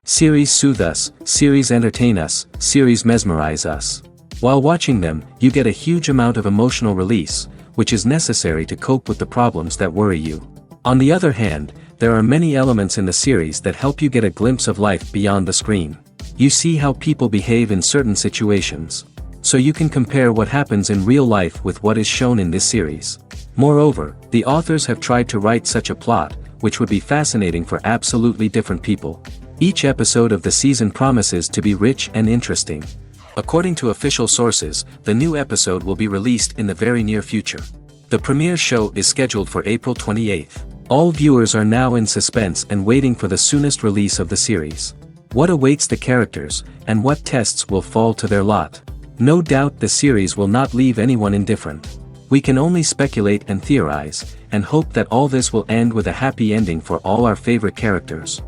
Series soothe us, series entertain us, series mesmerize us. While watching them, you get a huge amount of emotional release, which is necessary to cope with the problems that worry you. On the other hand, there are many elements in the series that help you get a glimpse of life beyond the screen. You see how people behave in certain situations. So you can compare what happens in real life with what is shown in this series. Moreover, the authors have tried to write such a plot, which would be fascinating for absolutely different people. Each episode of the season promises to be rich and interesting. According to official sources, the new episode will be released in the very near future. The premiere show is scheduled for April 28th. All viewers are now in suspense and waiting for the soonest release of the series. What awaits the characters, and what tests will fall to their lot? No doubt the series will not leave anyone indifferent. We can only speculate and theorize, and hope that all this will end with a happy ending for all our favorite characters.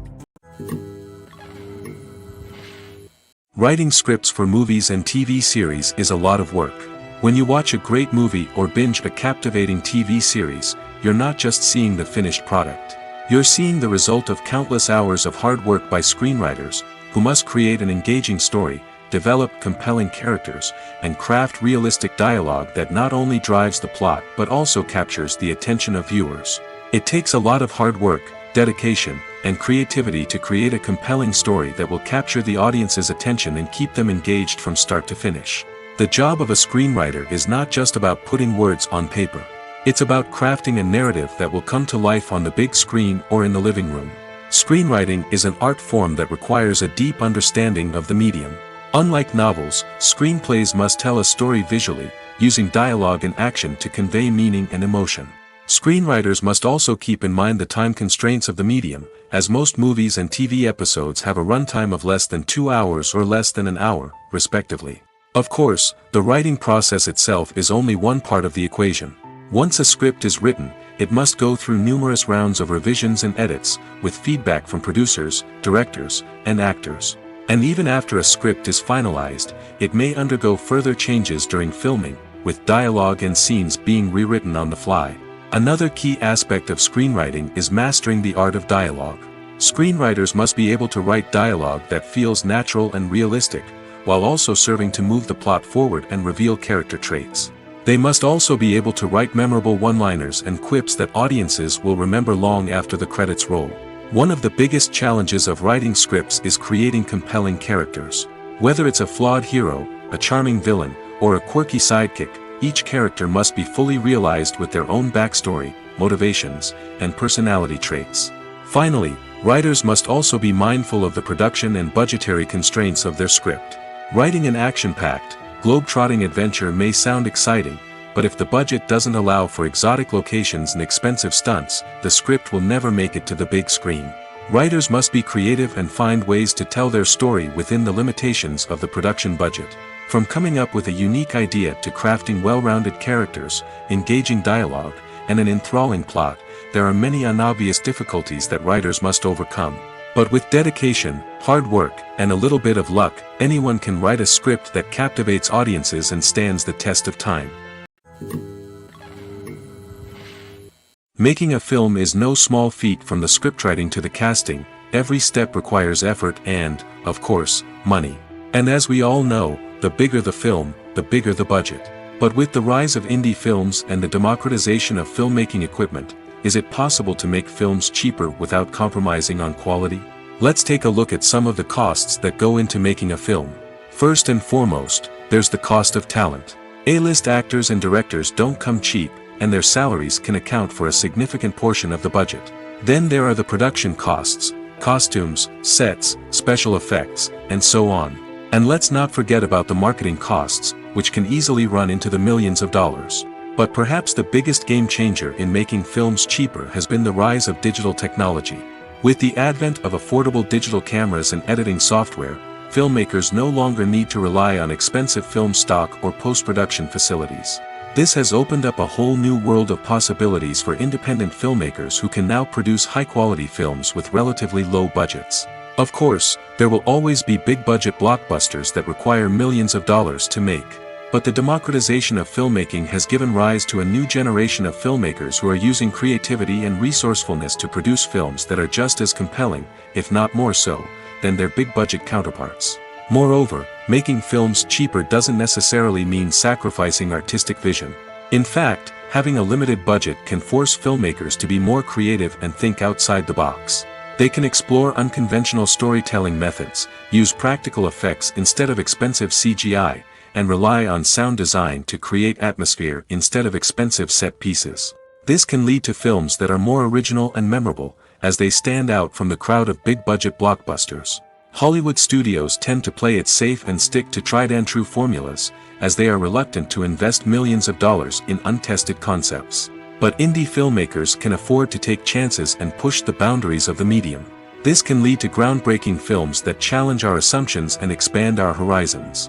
Writing scripts for movies and TV series is a lot of work. When you watch a great movie or binge a captivating TV series, you're not just seeing the finished product. You're seeing the result of countless hours of hard work by screenwriters, who must create an engaging story, develop compelling characters, and craft realistic dialogue that not only drives the plot but also captures the attention of viewers. It takes a lot of hard work, dedication, and creativity to create a compelling story that will capture the audience's attention and keep them engaged from start to finish. The job of a screenwriter is not just about putting words on paper. It's about crafting a narrative that will come to life on the big screen or in the living room. Screenwriting is an art form that requires a deep understanding of the medium. Unlike novels, screenplays must tell a story visually, using dialogue and action to convey meaning and emotion. Screenwriters must also keep in mind the time constraints of the medium, as most movies and TV episodes have a runtime of less than 2 hours or less than an hour, respectively. Of course, the writing process itself is only one part of the equation. Once a script is written, it must go through numerous rounds of revisions and edits, with feedback from producers, directors, and actors. And even after a script is finalized, it may undergo further changes during filming, with dialogue and scenes being rewritten on the fly. Another key aspect of screenwriting is mastering the art of dialogue. Screenwriters must be able to write dialogue that feels natural and realistic, while also serving to move the plot forward and reveal character traits. They must also be able to write memorable one-liners and quips that audiences will remember long after the credits roll. One of the biggest challenges of writing scripts is creating compelling characters. Whether it's a flawed hero, a charming villain, or a quirky sidekick, each character must be fully realized with their own backstory, motivations, and personality traits. Finally, writers must also be mindful of the production and budgetary constraints of their script. Writing an action-packed, globe-trotting adventure may sound exciting, but if the budget doesn't allow for exotic locations and expensive stunts, the script will never make it to the big screen. Writers must be creative and find ways to tell their story within the limitations of the production budget. From coming up with a unique idea to crafting well-rounded characters, engaging dialogue, and an enthralling plot, there are many unobvious difficulties that writers must overcome. But with dedication, hard work, and a little bit of luck, anyone can write a script that captivates audiences and stands the test of time. Making a film is no small feat. From the scriptwriting to the casting, every step requires effort and, of course, money. And as we all know, the bigger the film, the bigger the budget. But with the rise of indie films and the democratization of filmmaking equipment, is it possible to make films cheaper without compromising on quality? Let's take a look at some of the costs that go into making a film. First and foremost, there's the cost of talent. A-list actors and directors don't come cheap, and their salaries can account for a significant portion of the budget. Then there are the production costs, costumes, sets, special effects, and so on. And let's not forget about the marketing costs, which can easily run into the millions of dollars. But perhaps the biggest game changer in making films cheaper has been the rise of digital technology. With the advent of affordable digital cameras and editing software, filmmakers no longer need to rely on expensive film stock or post-production facilities. This has opened up a whole new world of possibilities for independent filmmakers who can now produce high-quality films with relatively low budgets. Of course, there will always be big-budget blockbusters that require millions of dollars to make. But the democratization of filmmaking has given rise to a new generation of filmmakers who are using creativity and resourcefulness to produce films that are just as compelling, if not more so, than their big-budget counterparts. Moreover, making films cheaper doesn't necessarily mean sacrificing artistic vision. In fact, having a limited budget can force filmmakers to be more creative and think outside the box. They can explore unconventional storytelling methods, use practical effects instead of expensive CGI, and rely on sound design to create atmosphere instead of expensive set pieces. This can lead to films that are more original and memorable, as they stand out from the crowd of big-budget blockbusters. Hollywood studios tend to play it safe and stick to tried-and-true formulas, as they are reluctant to invest millions of dollars in untested concepts. But indie filmmakers can afford to take chances and push the boundaries of the medium. This can lead to groundbreaking films that challenge our assumptions and expand our horizons.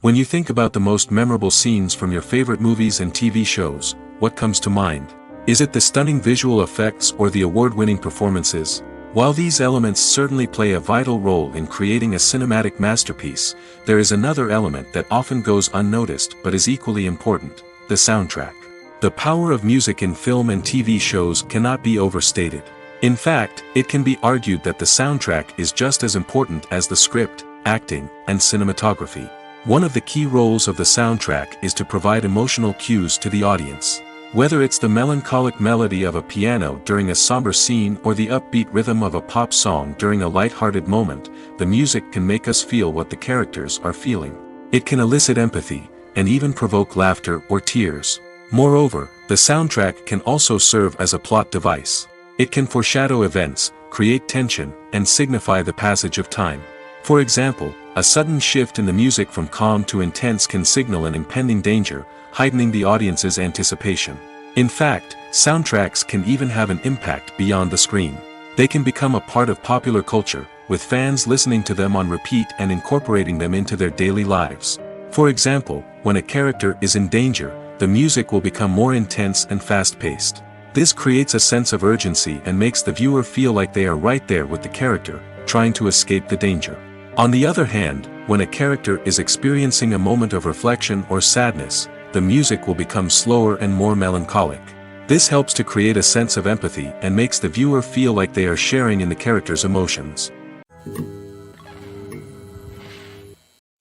When you think about the most memorable scenes from your favorite movies and TV shows, what comes to mind? Is it the stunning visual effects or the award-winning performances? While these elements certainly play a vital role in creating a cinematic masterpiece, there is another element that often goes unnoticed but is equally important: the soundtrack. The power of music in film and TV shows cannot be overstated. In fact, it can be argued that the soundtrack is just as important as the script, acting, and cinematography. One of the key roles of the soundtrack is to provide emotional cues to the audience. Whether it's the melancholic melody of a piano during a somber scene or the upbeat rhythm of a pop song during a light-hearted moment, the music can make us feel what the characters are feeling. It can elicit empathy, and even provoke laughter or tears. Moreover, the soundtrack can also serve as a plot device. It can foreshadow events, create tension, and signify the passage of time. For example, a sudden shift in the music from calm to intense can signal an impending danger, heightening the audience's anticipation. In fact, soundtracks can even have an impact beyond the screen. They can become a part of popular culture, with fans listening to them on repeat and incorporating them into their daily lives. For example, when a character is in danger, the music will become more intense and fast-paced. This creates a sense of urgency and makes the viewer feel like they are right there with the character, trying to escape the danger. On the other hand, when a character is experiencing a moment of reflection or sadness, the music will become slower and more melancholic. This helps to create a sense of empathy and makes the viewer feel like they are sharing in the character's emotions.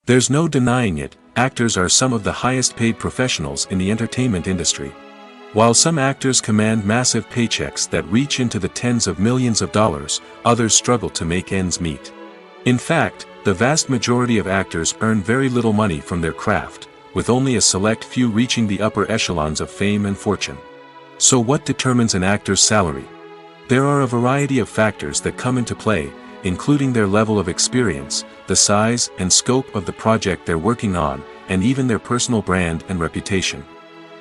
There's no denying it, actors are some of the highest-paid professionals in the entertainment industry. While some actors command massive paychecks that reach into the tens of millions of dollars, others struggle to make ends meet. In fact, the vast majority of actors earn very little money from their craft, with only a select few reaching the upper echelons of fame and fortune. So what determines an actor's salary? There are a variety of factors that come into play, including their level of experience, the size and scope of the project they're working on, and even their personal brand and reputation.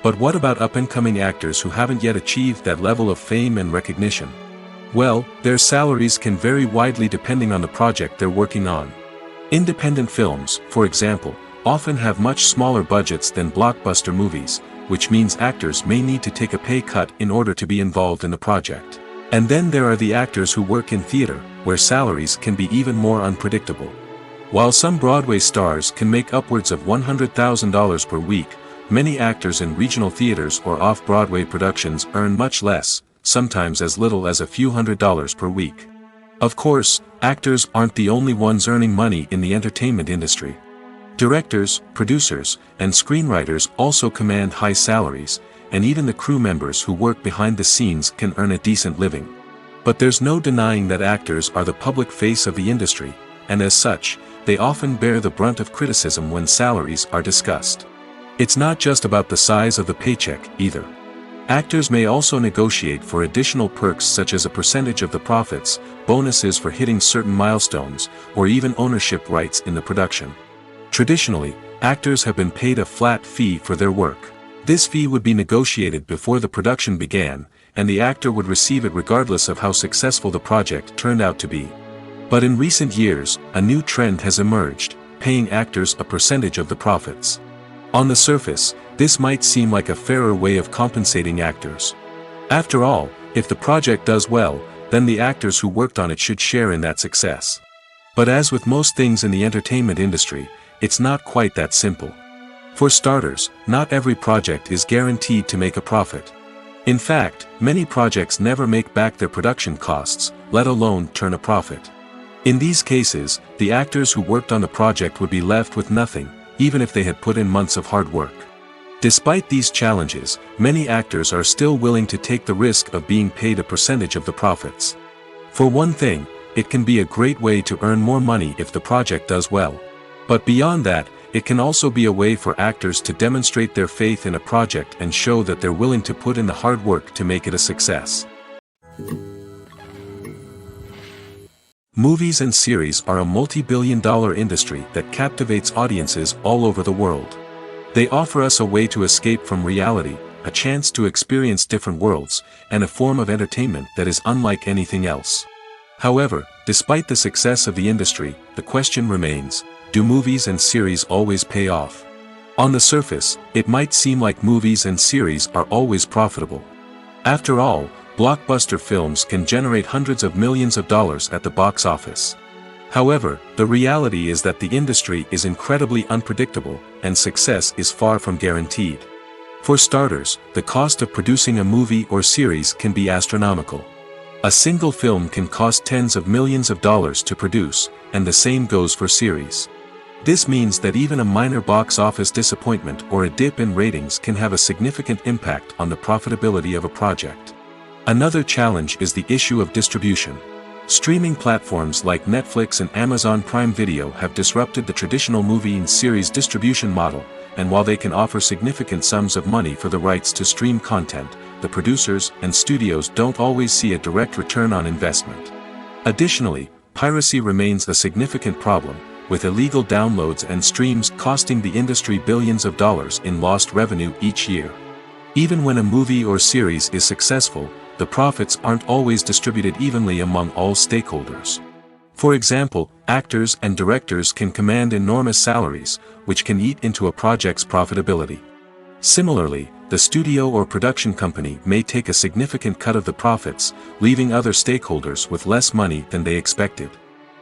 But what about up-and-coming actors who haven't yet achieved that level of fame and recognition? Well, their salaries can vary widely depending on the project they're working on. Independent films, for example, often have much smaller budgets than blockbuster movies, which means actors may need to take a pay cut in order to be involved in the project. And then there are the actors who work in theater, where salaries can be even more unpredictable. While some Broadway stars can make upwards of $100,000 per week, many actors in regional theaters or off-Broadway productions earn much less, sometimes as little as a few $100s per week. Of course, actors aren't the only ones earning money in the entertainment industry. Directors, producers, and screenwriters also command high salaries, and even the crew members who work behind the scenes can earn a decent living. But there's no denying that actors are the public face of the industry, and as such, they often bear the brunt of criticism when salaries are discussed. It's not just about the size of the paycheck, either. Actors may also negotiate for additional perks such as a percentage of the profits, bonuses for hitting certain milestones, or even ownership rights in the production. Traditionally, actors have been paid a flat fee for their work. This fee would be negotiated before the production began, and the actor would receive it regardless of how successful the project turned out to be. But in recent years, a new trend has emerged, paying actors a percentage of the profits. On the surface, this might seem like a fairer way of compensating actors. After all, if the project does well, then the actors who worked on it should share in that success. But as with most things in the entertainment industry, it's not quite that simple. For starters, not every project is guaranteed to make a profit. In fact, many projects never make back their production costs, let alone turn a profit. In these cases, the actors who worked on the project would be left with nothing, even if they had put in months of hard work. Despite these challenges, many actors are still willing to take the risk of being paid a percentage of the profits. For one thing, it can be a great way to earn more money if the project does well. But beyond that, it can also be a way for actors to demonstrate their faith in a project and show that they're willing to put in the hard work to make it a success. Movies and series are a multi-billion-dollar industry that captivates audiences all over the world. They offer us a way to escape from reality, a chance to experience different worlds, and a form of entertainment that is unlike anything else. However, despite the success of the industry, the question remains, do movies and series always pay off? On the surface, it might seem like movies and series are always profitable. After all, blockbuster films can generate hundreds of millions of dollars at the box office. However, the reality is that the industry is incredibly unpredictable, and success is far from guaranteed. For starters, the cost of producing a movie or series can be astronomical. A single film can cost tens of millions of dollars to produce, and the same goes for series. This means that even a minor box office disappointment or a dip in ratings can have a significant impact on the profitability of a project. Another challenge is the issue of distribution. Streaming platforms like Netflix and Amazon Prime Video have disrupted the traditional movie and series distribution model, and while they can offer significant sums of money for the rights to stream content, the producers and studios don't always see a direct return on investment. Additionally, piracy remains a significant problem, with illegal downloads and streams costing the industry billions of dollars in lost revenue each year. Even when a movie or series is successful, the profits aren't always distributed evenly among all stakeholders. For example, actors and directors can command enormous salaries, which can eat into a project's profitability. Similarly, the studio or production company may take a significant cut of the profits, leaving other stakeholders with less money than they expected.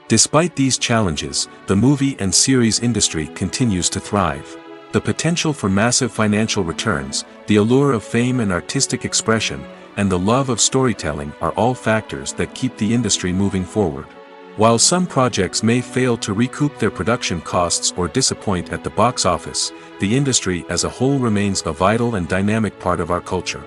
Despite these challenges, the movie and series industry continues to thrive. The potential for massive financial returns, the allure of fame and artistic expression, and the love of storytelling are all factors that keep the industry moving forward. While some projects may fail to recoup their production costs or disappoint at the box office, the industry as a whole remains a vital and dynamic part of our culture.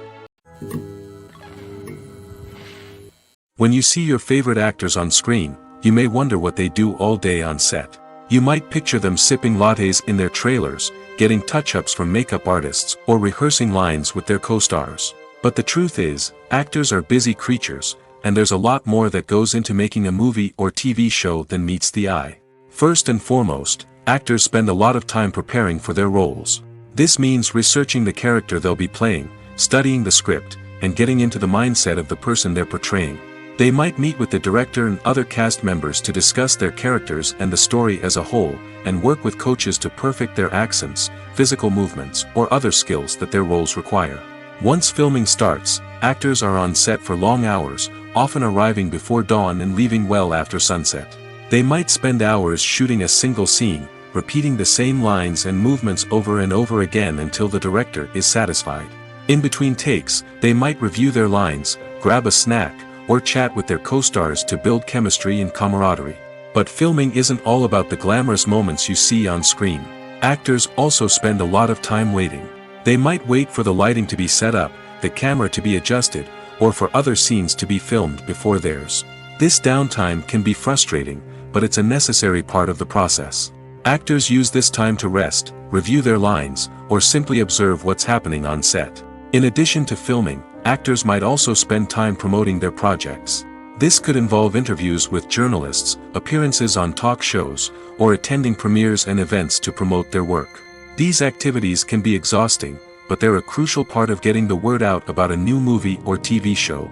When you see your favorite actors on screen, you may wonder what they do all day on set. You might picture them sipping lattes in their trailers, getting touch-ups from makeup artists, or rehearsing lines with their co-stars. But the truth is, actors are busy creatures, and there's a lot more that goes into making a movie or TV show than meets the eye. First and foremost, actors spend a lot of time preparing for their roles. This means researching the character they'll be playing, studying the script, and getting into the mindset of the person they're portraying. They might meet with the director and other cast members to discuss their characters and the story as a whole, and work with coaches to perfect their accents, physical movements, or other skills that their roles require. Once filming starts, actors are on set for long hours, often arriving before dawn and leaving well after sunset. They might spend hours shooting a single scene, repeating the same lines and movements over and over again until the director is satisfied. In between takes, they might review their lines, grab a snack, or chat with their co-stars to build chemistry and camaraderie. But filming isn't all about the glamorous moments you see on screen. Actors also spend a lot of time waiting. They might wait for the lighting to be set up, the camera to be adjusted, or for other scenes to be filmed before theirs. This downtime can be frustrating, but it's a necessary part of the process. Actors use this time to rest, review their lines, or simply observe what's happening on set. In addition to filming, actors might also spend time promoting their projects. This could involve interviews with journalists, appearances on talk shows, or attending premieres and events to promote their work. These activities can be exhausting, but they're a crucial part of getting the word out about a new movie or TV show.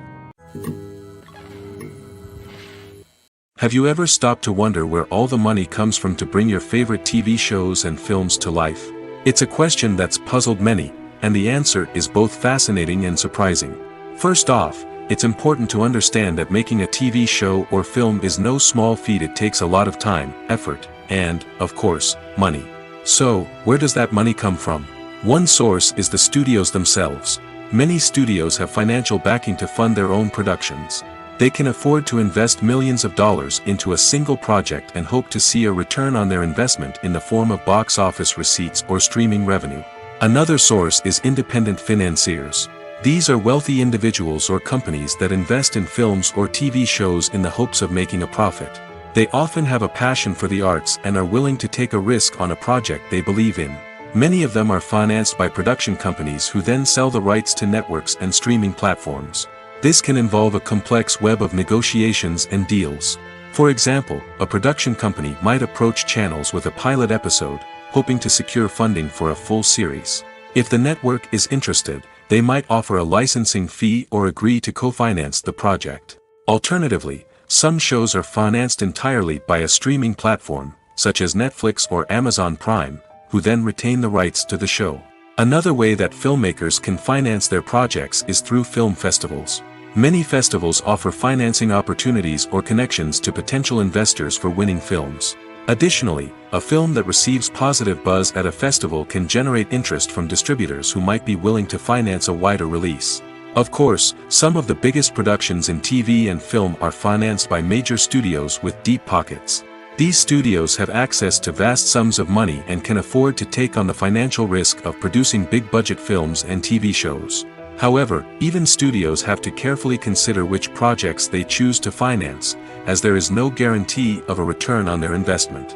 Have you ever stopped to wonder where all the money comes from to bring your favorite TV shows and films to life? It's a question that's puzzled many, and the answer is both fascinating and surprising. First off, it's important to understand that making a TV show or film is no small feat. It takes a lot of time, effort, and, of course, money. So, where does that money come from? One source is the studios themselves. Many studios have financial backing to fund their own productions. They can afford to invest millions of dollars into a single project and hope to see a return on their investment in the form of box office receipts or streaming revenue. Another source is independent financiers. These are wealthy individuals or companies that invest in films or TV shows in the hopes of making a profit. They often have a passion for the arts and are willing to take a risk on a project they believe in. Many of them are financed by production companies who then sell the rights to networks and streaming platforms. This can involve a complex web of negotiations and deals. For example, a production company might approach channels with a pilot episode, hoping to secure funding for a full series. If the network is interested, they might offer a licensing fee or agree to co-finance the project. Alternatively, some shows are financed entirely by a streaming platform, such as Netflix or Amazon Prime, who then retain the rights to the show. Another way that filmmakers can finance their projects is through film festivals. Many festivals offer financing opportunities or connections to potential investors for winning films. Additionally, a film that receives positive buzz at a festival can generate interest from distributors who might be willing to finance a wider release. Of course, some of the biggest productions in TV and film are financed by major studios with deep pockets. These studios have access to vast sums of money and can afford to take on the financial risk of producing big-budget films and TV shows. However, even studios have to carefully consider which projects they choose to finance, as there is no guarantee of a return on their investment.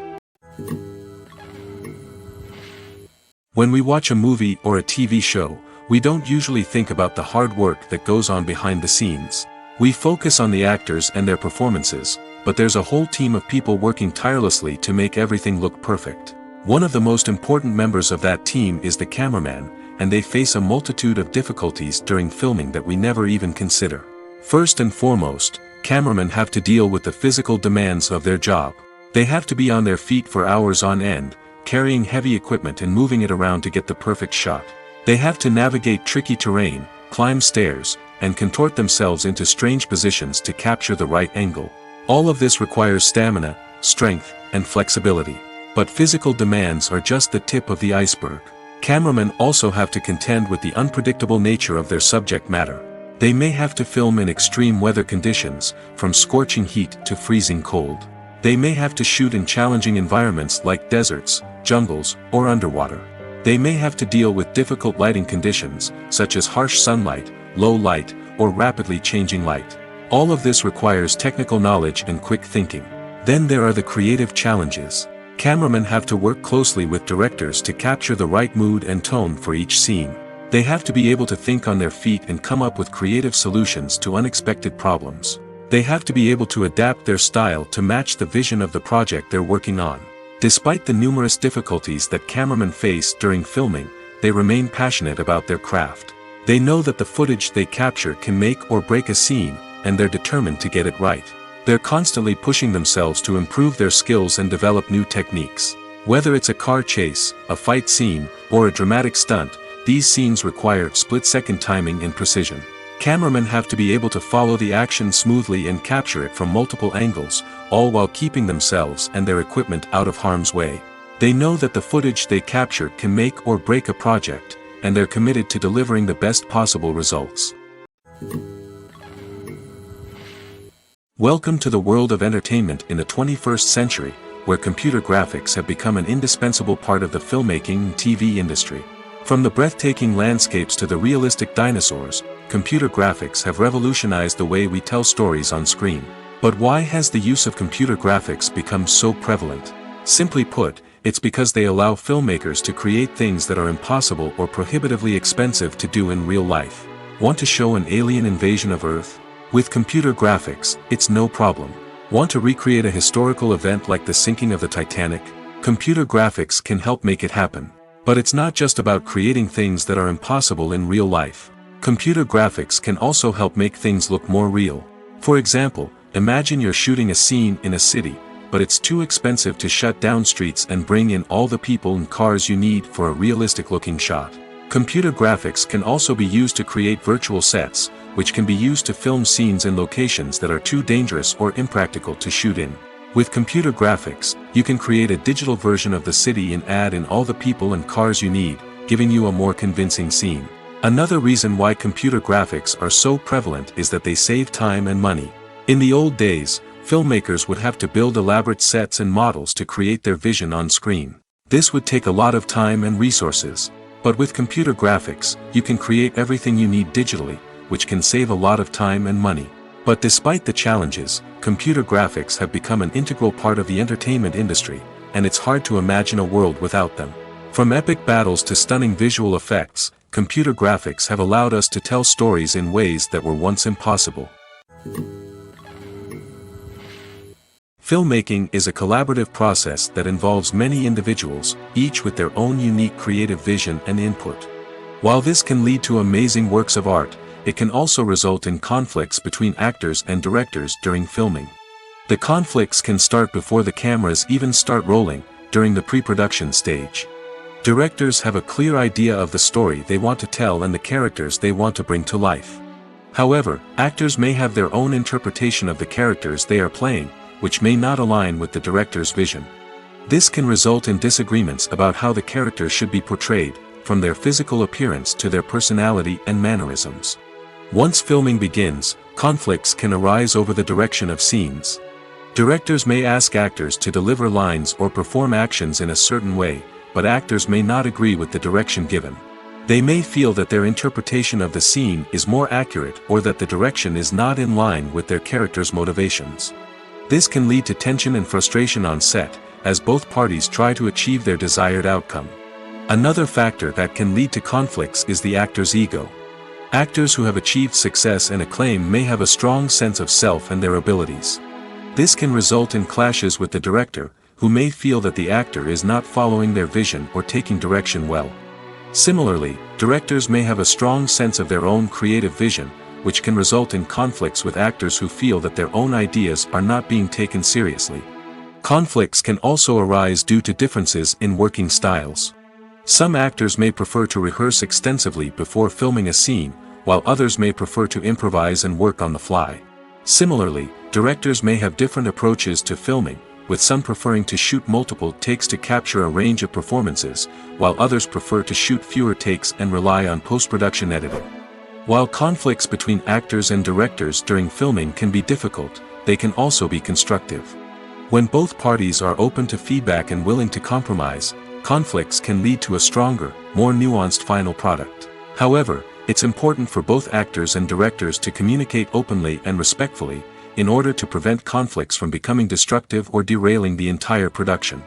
When we watch a movie or a TV show, we don't usually think about the hard work that goes on behind the scenes. We focus on the actors and their performances, but there's a whole team of people working tirelessly to make everything look perfect. One of the most important members of that team is the cameraman, and they face a multitude of difficulties during filming that we never even consider. First and foremost, cameramen have to deal with the physical demands of their job. They have to be on their feet for hours on end, carrying heavy equipment and moving it around to get the perfect shot. They have to navigate tricky terrain, climb stairs, and contort themselves into strange positions to capture the right angle. All of this requires stamina, strength, and flexibility. But physical demands are just the tip of the iceberg. Cameramen also have to contend with the unpredictable nature of their subject matter. They may have to film in extreme weather conditions, from scorching heat to freezing cold. They may have to shoot in challenging environments like deserts, jungles, or underwater. They may have to deal with difficult lighting conditions, such as harsh sunlight, low light, or rapidly changing light. All of this requires technical knowledge and quick thinking. Then there are the creative challenges. Cameramen have to work closely with directors to capture the right mood and tone for each scene. They have to be able to think on their feet and come up with creative solutions to unexpected problems. They have to be able to adapt their style to match the vision of the project they're working on. Despite the numerous difficulties that cameramen face during filming, they remain passionate about their craft. They know that the footage they capture can make or break a scene, and they're determined to get it right. They're constantly pushing themselves to improve their skills and develop new techniques. Whether it's a car chase, a fight scene, or a dramatic stunt, these scenes require split-second timing and precision. Cameramen have to be able to follow the action smoothly and capture it from multiple angles, all while keeping themselves and their equipment out of harm's way. They know that the footage they capture can make or break a project, and they're committed to delivering the best possible results. Welcome to the world of entertainment in the 21st century, where computer graphics have become an indispensable part of the filmmaking and TV industry. From the breathtaking landscapes to the realistic dinosaurs, computer graphics have revolutionized the way we tell stories on screen. But why has the use of computer graphics become so prevalent? Simply put, it's because they allow filmmakers to create things that are impossible or prohibitively expensive to do in real life. Want to show an alien invasion of Earth? With computer graphics, it's no problem. Want to recreate a historical event like the sinking of the Titanic? Computer graphics can help make it happen. But it's not just about creating things that are impossible in real life. Computer graphics can also help make things look more real. For example, imagine you're shooting a scene in a city, but it's too expensive to shut down streets and bring in all the people and cars you need for a realistic-looking shot. Computer graphics can also be used to create virtual sets, which can be used to film scenes in locations that are too dangerous or impractical to shoot in. With computer graphics, you can create a digital version of the city and add in all the people and cars you need, giving you a more convincing scene. Another reason why computer graphics are so prevalent is that they save time and money. In the old days, filmmakers would have to build elaborate sets and models to create their vision on screen. This would take a lot of time and resources. But with computer graphics, you can create everything you need digitally, which can save a lot of time and money. But despite the challenges, computer graphics have become an integral part of the entertainment industry, and it's hard to imagine a world without them. From epic battles to stunning visual effects, computer graphics have allowed us to tell stories in ways that were once impossible. Filmmaking is a collaborative process that involves many individuals, each with their own unique creative vision and input. While this can lead to amazing works of art, it can also result in conflicts between actors and directors during filming. The conflicts can start before the cameras even start rolling, during the pre-production stage. Directors have a clear idea of the story they want to tell and the characters they want to bring to life. However, actors may have their own interpretation of the characters they are playing, which may not align with the director's vision. This can result in disagreements about how the characters should be portrayed, from their physical appearance to their personality and mannerisms. Once filming begins, conflicts can arise over the direction of scenes. Directors may ask actors to deliver lines or perform actions in a certain way, but actors may not agree with the direction given. They may feel that their interpretation of the scene is more accurate or that the direction is not in line with their character's motivations. This can lead to tension and frustration on set, as both parties try to achieve their desired outcome. Another factor that can lead to conflicts is the actor's ego. Actors who have achieved success and acclaim may have a strong sense of self and their abilities. This can result in clashes with the director, who may feel that the actor is not following their vision or taking direction well. Similarly, directors may have a strong sense of their own creative vision, which can result in conflicts with actors who feel that their own ideas are not being taken seriously. Conflicts can also arise due to differences in working styles. Some actors may prefer to rehearse extensively before filming a scene, while others may prefer to improvise and work on the fly. Similarly, directors may have different approaches to filming, with some preferring to shoot multiple takes to capture a range of performances, while others prefer to shoot fewer takes and rely on post-production editing. While conflicts between actors and directors during filming can be difficult, they can also be constructive. When both parties are open to feedback and willing to compromise, conflicts can lead to a stronger, more nuanced final product. However, it's important for both actors and directors to communicate openly and respectfully, in order to prevent conflicts from becoming destructive or derailing the entire production.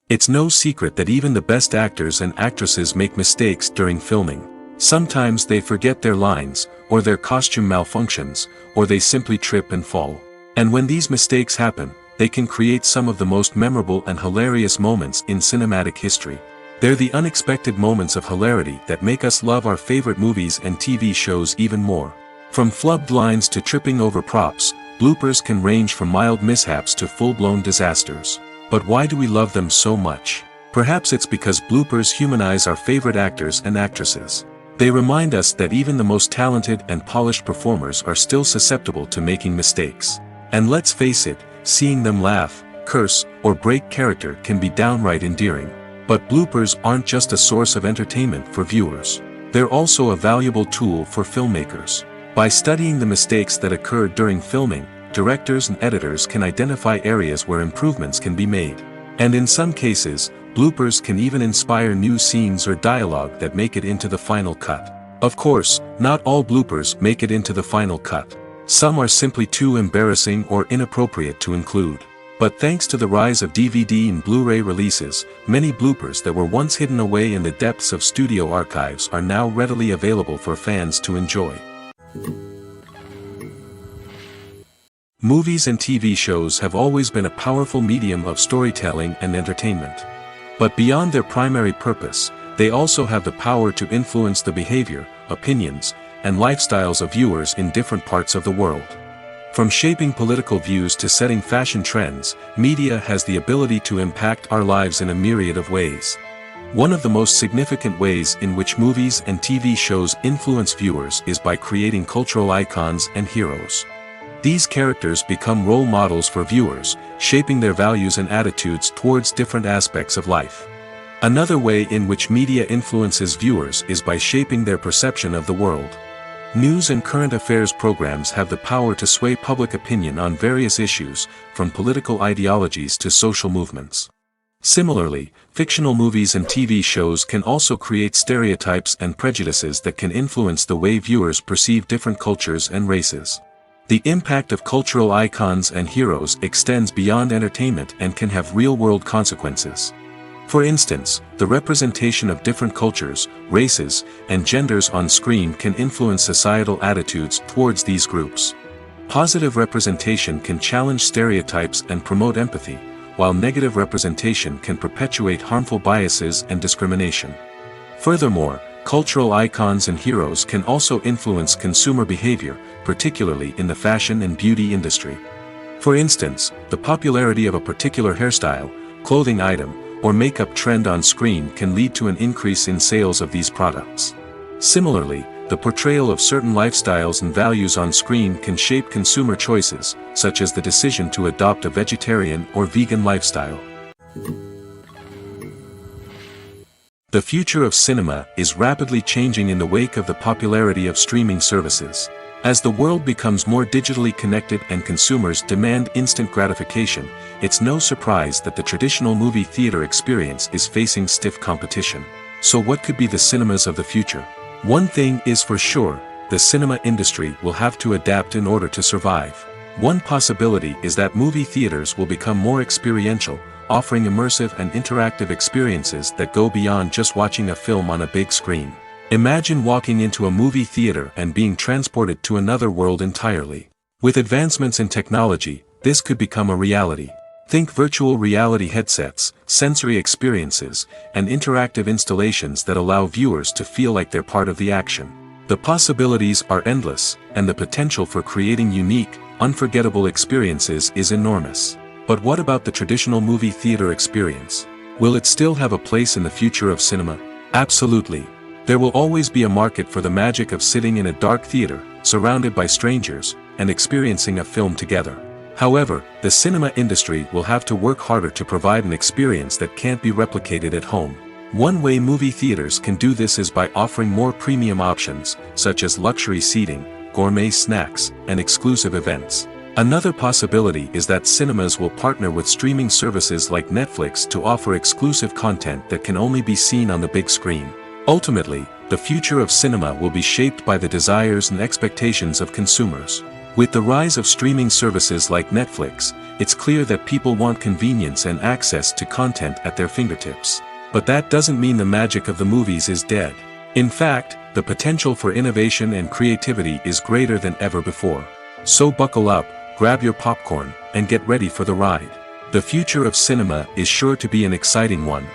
It's no secret that even the best actors and actresses make mistakes during filming. Sometimes they forget their lines, or their costume malfunctions, or they simply trip and fall. And when these mistakes happen, they can create some of the most memorable and hilarious moments in cinematic history. They're the unexpected moments of hilarity that make us love our favorite movies and TV shows even more. From flubbed lines to tripping over props, bloopers can range from mild mishaps to full-blown disasters. But why do we love them so much? Perhaps it's because bloopers humanize our favorite actors and actresses. They remind us that even the most talented and polished performers are still susceptible to making mistakes. And let's face it, seeing them laugh, curse, or break character can be downright endearing. But bloopers aren't just a source of entertainment for viewers. They're also a valuable tool for filmmakers. By studying the mistakes that occur during filming, directors and editors can identify areas where improvements can be made. And in some cases, bloopers can even inspire new scenes or dialogue that make it into the final cut. Of course, not all bloopers make it into the final cut. Some are simply too embarrassing or inappropriate to include. But thanks to the rise of DVD and Blu-ray releases, many bloopers that were once hidden away in the depths of studio archives are now readily available for fans to enjoy. Movies and TV shows have always been a powerful medium of storytelling and entertainment. But beyond their primary purpose, they also have the power to influence the behavior, opinions, and lifestyles of viewers in different parts of the world. From shaping political views to setting fashion trends, media has the ability to impact our lives in a myriad of ways. One of the most significant ways in which movies and TV shows influence viewers is by creating cultural icons and heroes. These characters become role models for viewers, shaping their values and attitudes towards different aspects of life. Another way in which media influences viewers is by shaping their perception of the world. News and current affairs programs have the power to sway public opinion on various issues, from political ideologies to social movements. Similarly, fictional movies and TV shows can also create stereotypes and prejudices that can influence the way viewers perceive different cultures and races. The impact of cultural icons and heroes extends beyond entertainment and can have real-world consequences. For instance, the representation of different cultures, races, and genders on screen can influence societal attitudes towards these groups. Positive representation can challenge stereotypes and promote empathy, while negative representation can perpetuate harmful biases and discrimination. Furthermore, cultural icons and heroes can also influence consumer behavior, particularly in the fashion and beauty industry. For instance, the popularity of a particular hairstyle, clothing item, or makeup trend on screen can lead to an increase in sales of these products. Similarly, the portrayal of certain lifestyles and values on screen can shape consumer choices, such as the decision to adopt a vegetarian or vegan lifestyle. The future of cinema is rapidly changing in the wake of the popularity of streaming services. As the world becomes more digitally connected and consumers demand instant gratification, it's no surprise that the traditional movie theater experience is facing stiff competition. So what could be the cinemas of the future? One thing is for sure, the cinema industry will have to adapt in order to survive. One possibility is that movie theaters will become more experiential, offering immersive and interactive experiences that go beyond just watching a film on a big screen. Imagine walking into a movie theater and being transported to another world entirely. With advancements in technology, this could become a reality. Think virtual reality headsets, sensory experiences, and interactive installations that allow viewers to feel like they're part of the action. The possibilities are endless, and the potential for creating unique, unforgettable experiences is enormous. But what about the traditional movie theater experience? Will it still have a place in the future of cinema? Absolutely. There will always be a market for the magic of sitting in a dark theater, surrounded by strangers, and experiencing a film together. However, the cinema industry will have to work harder to provide an experience that can't be replicated at home. One way movie theaters can do this is by offering more premium options, such as luxury seating, gourmet snacks, and exclusive events. Another possibility is that cinemas will partner with streaming services like Netflix to offer exclusive content that can only be seen on the big screen. Ultimately, the future of cinema will be shaped by the desires and expectations of consumers. With the rise of streaming services like Netflix, it's clear that people want convenience and access to content at their fingertips. But that doesn't mean the magic of the movies is dead. In fact, the potential for innovation and creativity is greater than ever before. So buckle up, grab your popcorn, and get ready for the ride. The future of cinema is sure to be an exciting one.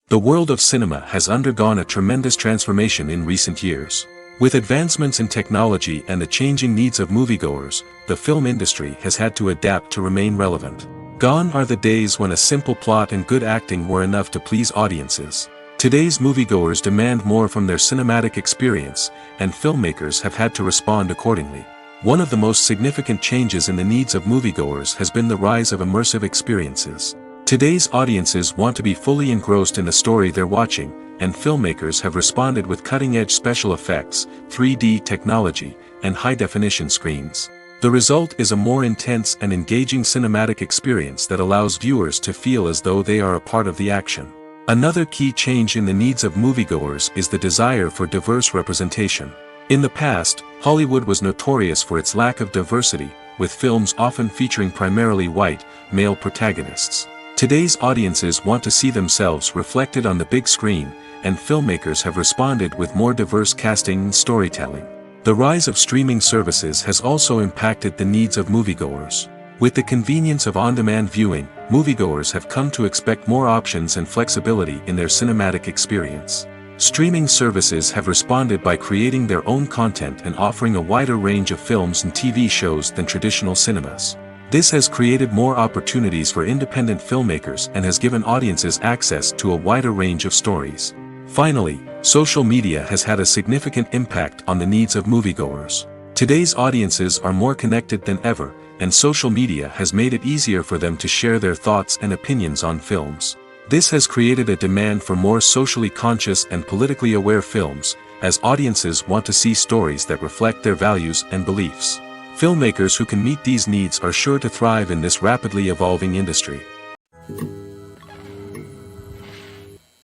The world of cinema has undergone a tremendous transformation in recent years. With advancements in technology and the changing needs of moviegoers, the film industry has had to adapt to remain relevant. Gone are the days when a simple plot and good acting were enough to please audiences. Today's moviegoers demand more from their cinematic experience, and filmmakers have had to respond accordingly. One of the most significant changes in the needs of moviegoers has been the rise of immersive experiences. Today's audiences want to be fully engrossed in the story they're watching, and filmmakers have responded with cutting-edge special effects, 3D technology, and high-definition screens. The result is a more intense and engaging cinematic experience that allows viewers to feel as though they are a part of the action. Another key change in the needs of moviegoers is the desire for diverse representation. In the past, Hollywood was notorious for its lack of diversity, with films often featuring primarily white, male protagonists. Today's audiences want to see themselves reflected on the big screen, and filmmakers have responded with more diverse casting and storytelling. The rise of streaming services has also impacted the needs of moviegoers. With the convenience of on-demand viewing, moviegoers have come to expect more options and flexibility in their cinematic experience. Streaming services have responded by creating their own content and offering a wider range of films and TV shows than traditional cinemas. This has created more opportunities for independent filmmakers and has given audiences access to a wider range of stories. Finally, social media has had a significant impact on the needs of moviegoers. Today's audiences are more connected than ever, and social media has made it easier for them to share their thoughts and opinions on films. This has created a demand for more socially conscious and politically aware films, as audiences want to see stories that reflect their values and beliefs. Filmmakers who can meet these needs are sure to thrive in this rapidly evolving industry.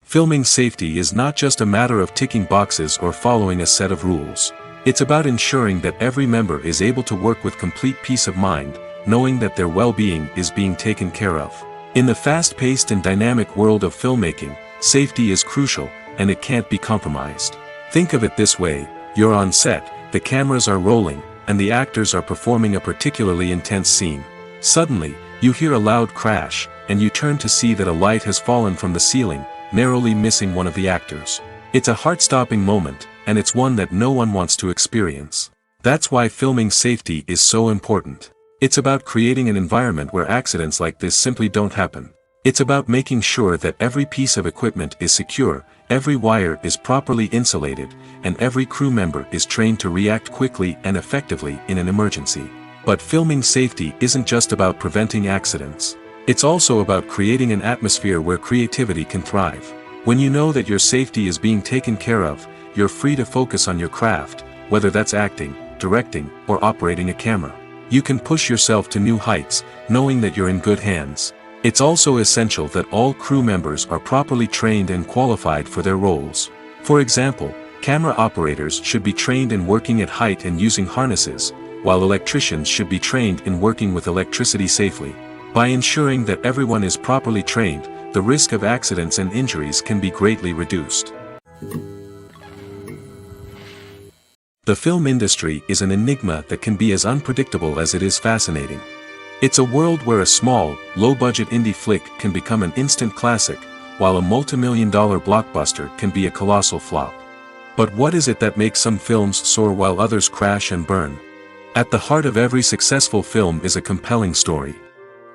Filming safety is not just a matter of ticking boxes or following a set of rules. It's about ensuring that every member is able to work with complete peace of mind, knowing that their well-being is being taken care of. In the fast-paced and dynamic world of filmmaking, safety is crucial, and it can't be compromised. Think of it this way: you're on set, the cameras are rolling, and the actors are performing a particularly intense scene. Suddenly, you hear a loud crash, and you turn to see that a light has fallen from the ceiling, narrowly missing one of the actors. It's a heart-stopping moment, and it's one that no one wants to experience. That's why filming safety is so important. It's about creating an environment where accidents like this simply don't happen. It's about making sure that every piece of equipment is secure, every wire is properly insulated, and every crew member is trained to react quickly and effectively in an emergency. But filming safety isn't just about preventing accidents. It's also about creating an atmosphere where creativity can thrive. When you know that your safety is being taken care of, you're free to focus on your craft, whether that's acting, directing, or operating a camera. You can push yourself to new heights, knowing that you're in good hands. It's also essential that all crew members are properly trained and qualified for their roles. For example, camera operators should be trained in working at height and using harnesses, while electricians should be trained in working with electricity safely. By ensuring that everyone is properly trained, the risk of accidents and injuries can be greatly reduced. The film industry is an enigma that can be as unpredictable as it is fascinating. It's a world where a small, low-budget indie flick can become an instant classic, while a multi-million-dollar blockbuster can be a colossal flop. But what is it that makes some films soar while others crash and burn? At the heart of every successful film is a compelling story.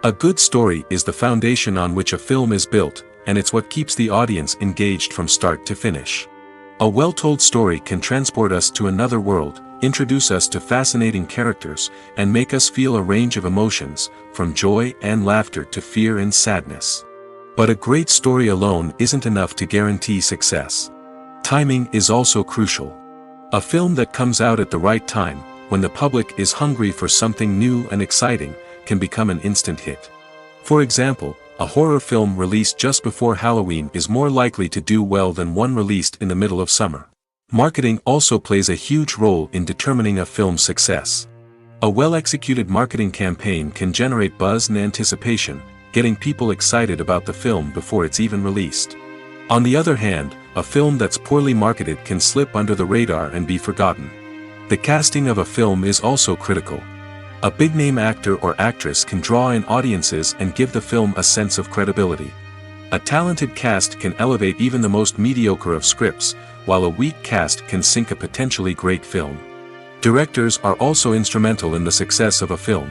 A good story is the foundation on which a film is built, and it's what keeps the audience engaged from start to finish. A well-told story can transport us to another world, introduce us to fascinating characters, and make us feel a range of emotions, from joy and laughter to fear and sadness. But a great story alone isn't enough to guarantee success. Timing is also crucial. A film that comes out at the right time, when the public is hungry for something new and exciting, can become an instant hit. For example, a horror film released just before Halloween is more likely to do well than one released in the middle of summer. Marketing also plays a huge role in determining a film's success. A well-executed marketing campaign can generate buzz and anticipation, getting people excited about the film before it's even released. On the other hand, a film that's poorly marketed can slip under the radar and be forgotten. The casting of a film is also critical. A big-name actor or actress can draw in audiences and give the film a sense of credibility. A talented cast can elevate even the most mediocre of scripts, while a weak cast can sink a potentially great film. Directors are also instrumental in the success of a film.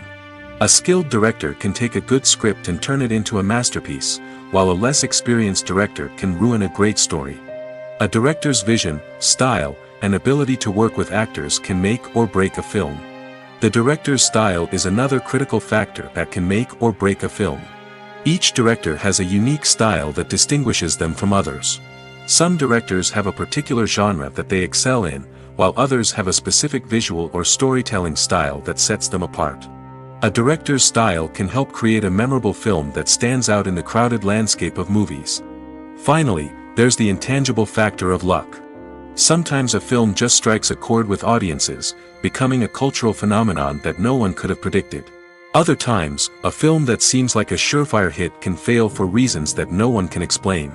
A skilled director can take a good script and turn it into a masterpiece, while a less experienced director can ruin a great story. A director's vision, style, and ability to work with actors can make or break a film. The director's style is another critical factor that can make or break a film. Each director has a unique style that distinguishes them from others. Some directors have a particular genre that they excel in, while others have a specific visual or storytelling style that sets them apart. A director's style can help create a memorable film that stands out in the crowded landscape of movies. Finally, there's the intangible factor of luck. Sometimes a film just strikes a chord with audiences, becoming a cultural phenomenon that no one could have predicted. Other times, a film that seems like a surefire hit can fail for reasons that no one can explain.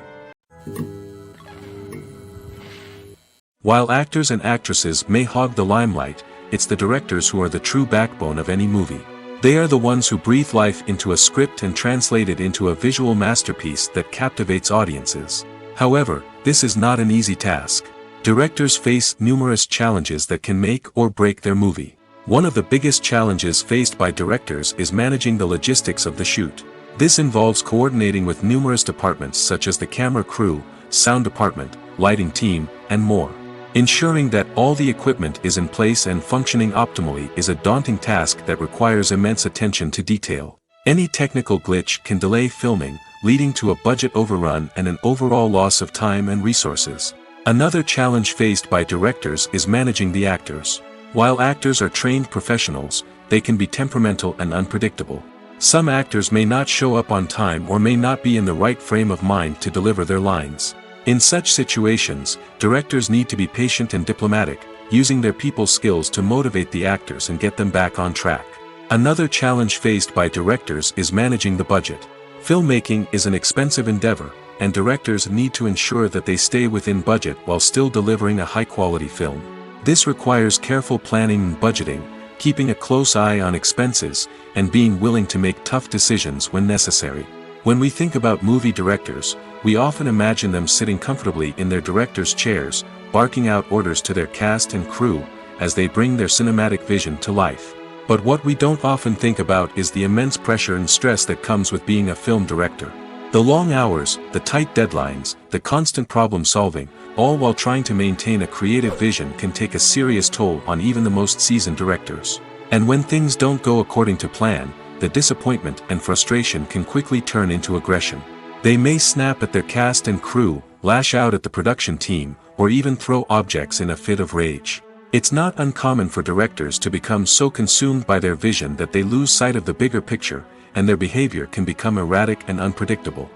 While actors and actresses may hog the limelight, it's the directors who are the true backbone of any movie. They are the ones who breathe life into a script and translate it into a visual masterpiece that captivates audiences. However, this is not an easy task. Directors face numerous challenges that can make or break their movie. One of the biggest challenges faced by directors is managing the logistics of the shoot. This involves coordinating with numerous departments such as the camera crew, sound department, lighting team, and more. Ensuring that all the equipment is in place and functioning optimally is a daunting task that requires immense attention to detail. Any technical glitch can delay filming, leading to a budget overrun and an overall loss of time and resources. Another challenge faced by directors is managing the actors. While actors are trained professionals, they can be temperamental and unpredictable. Some actors may not show up on time or may not be in the right frame of mind to deliver their lines. In such situations, directors need to be patient and diplomatic, using their people skills to motivate the actors and get them back on track. Another challenge faced by directors is managing the budget. Filmmaking is an expensive endeavor, and directors need to ensure that they stay within budget while still delivering a high-quality film. This requires careful planning and budgeting, keeping a close eye on expenses, and being willing to make tough decisions when necessary. When we think about movie directors, we often imagine them sitting comfortably in their director's chairs, barking out orders to their cast and crew, as they bring their cinematic vision to life. But what we don't often think about is the immense pressure and stress that comes with being a film director. The long hours, the tight deadlines, the constant problem solving, all while trying to maintain a creative vision can take a serious toll on even the most seasoned directors. And when things don't go according to plan, the disappointment and frustration can quickly turn into aggression. They may snap at their cast and crew, lash out at the production team, or even throw objects in a fit of rage. It's not uncommon for directors to become so consumed by their vision that they lose sight of the bigger picture, and their behavior can become erratic and unpredictable.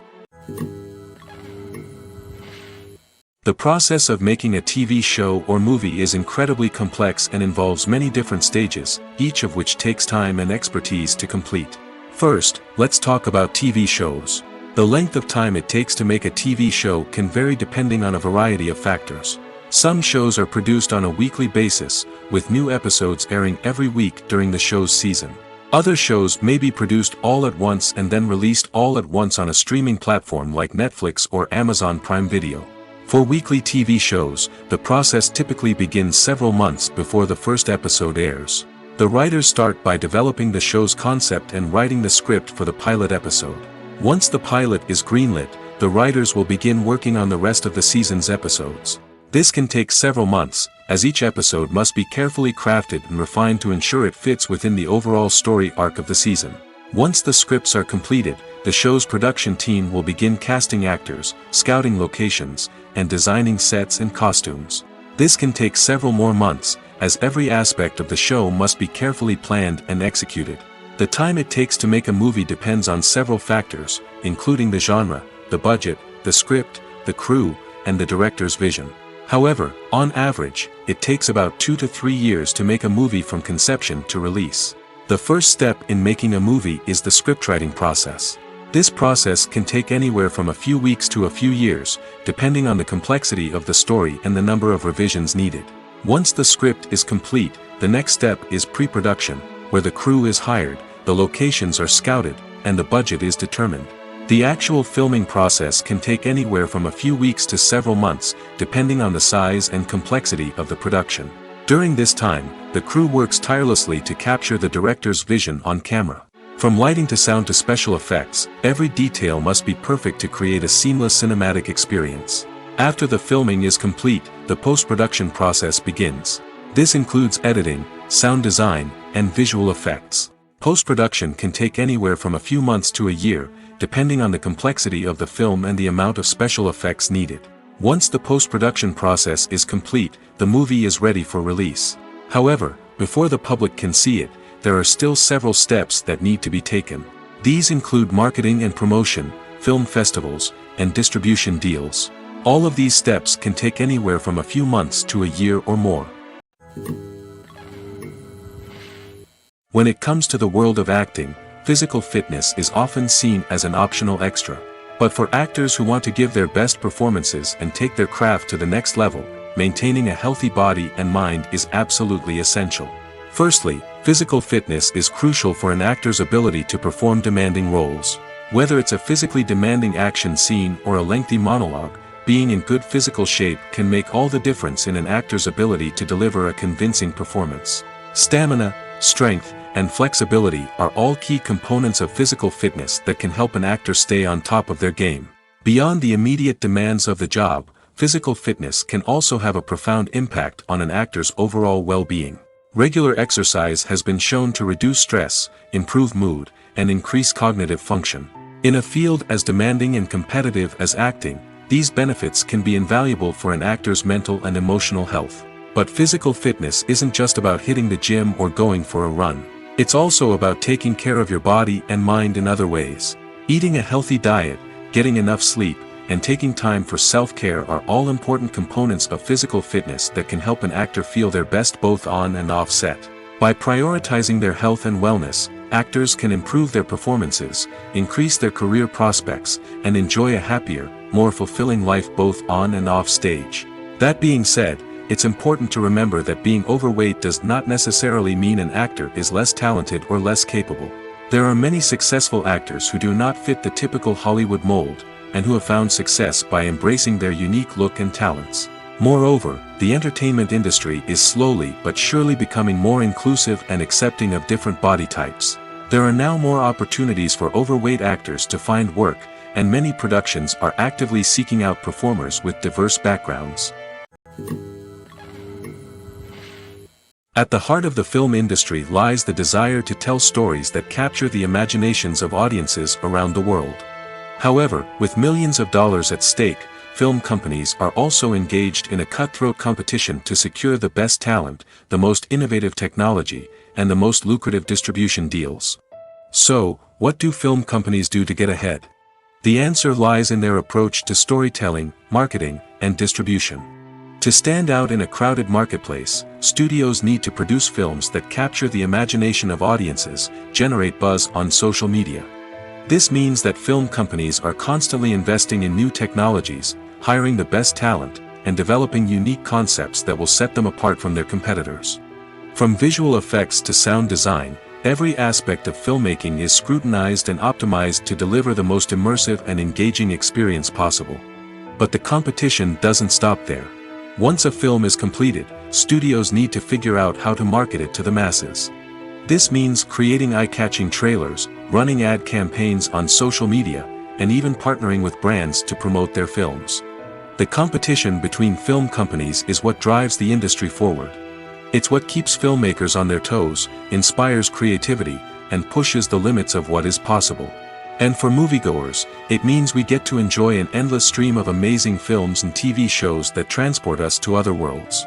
The process of making a TV show or movie is incredibly complex and involves many different stages, each of which takes time and expertise to complete. First, let's talk about TV shows. The length of time it takes to make a TV show can vary depending on a variety of factors. Some shows are produced on a weekly basis, with new episodes airing every week during the show's season. Other shows may be produced all at once and then released all at once on a streaming platform like Netflix or Amazon Prime Video. For weekly TV shows, the process typically begins several months before the first episode airs. The writers start by developing the show's concept and writing the script for the pilot episode. Once the pilot is greenlit, the writers will begin working on the rest of the season's episodes. This can take several months, as each episode must be carefully crafted and refined to ensure it fits within the overall story arc of the season. Once the scripts are completed, the show's production team will begin casting actors, scouting locations, and designing sets and costumes. This can take several more months, as every aspect of the show must be carefully planned and executed. The time it takes to make a movie depends on several factors, including the genre, the budget, the script, the crew, and the director's vision. However, on average, it takes about 2 to 3 years to make a movie from conception to release. The first step in making a movie is the scriptwriting process. This process can take anywhere from a few weeks to a few years, depending on the complexity of the story and the number of revisions needed. Once the script is complete, the next step is pre-production, where the crew is hired, the locations are scouted, and the budget is determined. The actual filming process can take anywhere from a few weeks to several months, depending on the size and complexity of the production. During this time, the crew works tirelessly to capture the director's vision on camera. From lighting to sound to special effects, every detail must be perfect to create a seamless cinematic experience. After the filming is complete, the post-production process begins. This includes editing, sound design, and visual effects. Post-production can take anywhere from a few months to a year, depending on the complexity of the film and the amount of special effects needed. Once the post-production process is complete, the movie is ready for release. However, before the public can see it, there are still several steps that need to be taken. These include marketing and promotion, film festivals, and distribution deals. All of these steps can take anywhere from a few months to a year or more. When it comes to the world of acting, physical fitness is often seen as an optional extra. But for actors who want to give their best performances and take their craft to the next level, maintaining a healthy body and mind is absolutely essential. Firstly, physical fitness is crucial for an actor's ability to perform demanding roles. Whether it's a physically demanding action scene or a lengthy monologue, being in good physical shape can make all the difference in an actor's ability to deliver a convincing performance. Stamina, strength, and flexibility are all key components of physical fitness that can help an actor stay on top of their game. Beyond the immediate demands of the job, physical fitness can also have a profound impact on an actor's overall well-being. Regular exercise has been shown to reduce stress, improve mood, and increase cognitive function. In a field as demanding and competitive as acting, these benefits can be invaluable for an actor's mental and emotional health. But physical fitness isn't just about hitting the gym or going for a run. It's also about taking care of your body and mind in other ways. Eating a healthy diet, getting enough sleep, and taking time for self-care are all important components of physical fitness that can help an actor feel their best both on and off set. By prioritizing their health and wellness, actors can improve their performances, increase their career prospects, and enjoy a happier, more fulfilling life both on and off stage. That being said, it's important to remember that being overweight does not necessarily mean an actor is less talented or less capable. There are many successful actors who do not fit the typical Hollywood mold, and who have found success by embracing their unique look and talents. Moreover, the entertainment industry is slowly but surely becoming more inclusive and accepting of different body types. There are now more opportunities for overweight actors to find work, and many productions are actively seeking out performers with diverse backgrounds. At the heart of the film industry lies the desire to tell stories that capture the imaginations of audiences around the world. However, with millions of dollars at stake, film companies are also engaged in a cutthroat competition to secure the best talent, the most innovative technology, and the most lucrative distribution deals. So, what do film companies do to get ahead? The answer lies in their approach to storytelling, marketing, and distribution. To stand out in a crowded marketplace, studios need to produce films that capture the imagination of audiences, generate buzz on social media. This means that film companies are constantly investing in new technologies, hiring the best talent, and developing unique concepts that will set them apart from their competitors. From visual effects to sound design, every aspect of filmmaking is scrutinized and optimized to deliver the most immersive and engaging experience possible. But the competition doesn't stop there. Once a film is completed, studios need to figure out how to market it to the masses. This means creating eye-catching trailers, running ad campaigns on social media, and even partnering with brands to promote their films. The competition between film companies is what drives the industry forward. It's what keeps filmmakers on their toes, inspires creativity, and pushes the limits of what is possible. And for moviegoers, it means we get to enjoy an endless stream of amazing films and TV shows that transport us to other worlds.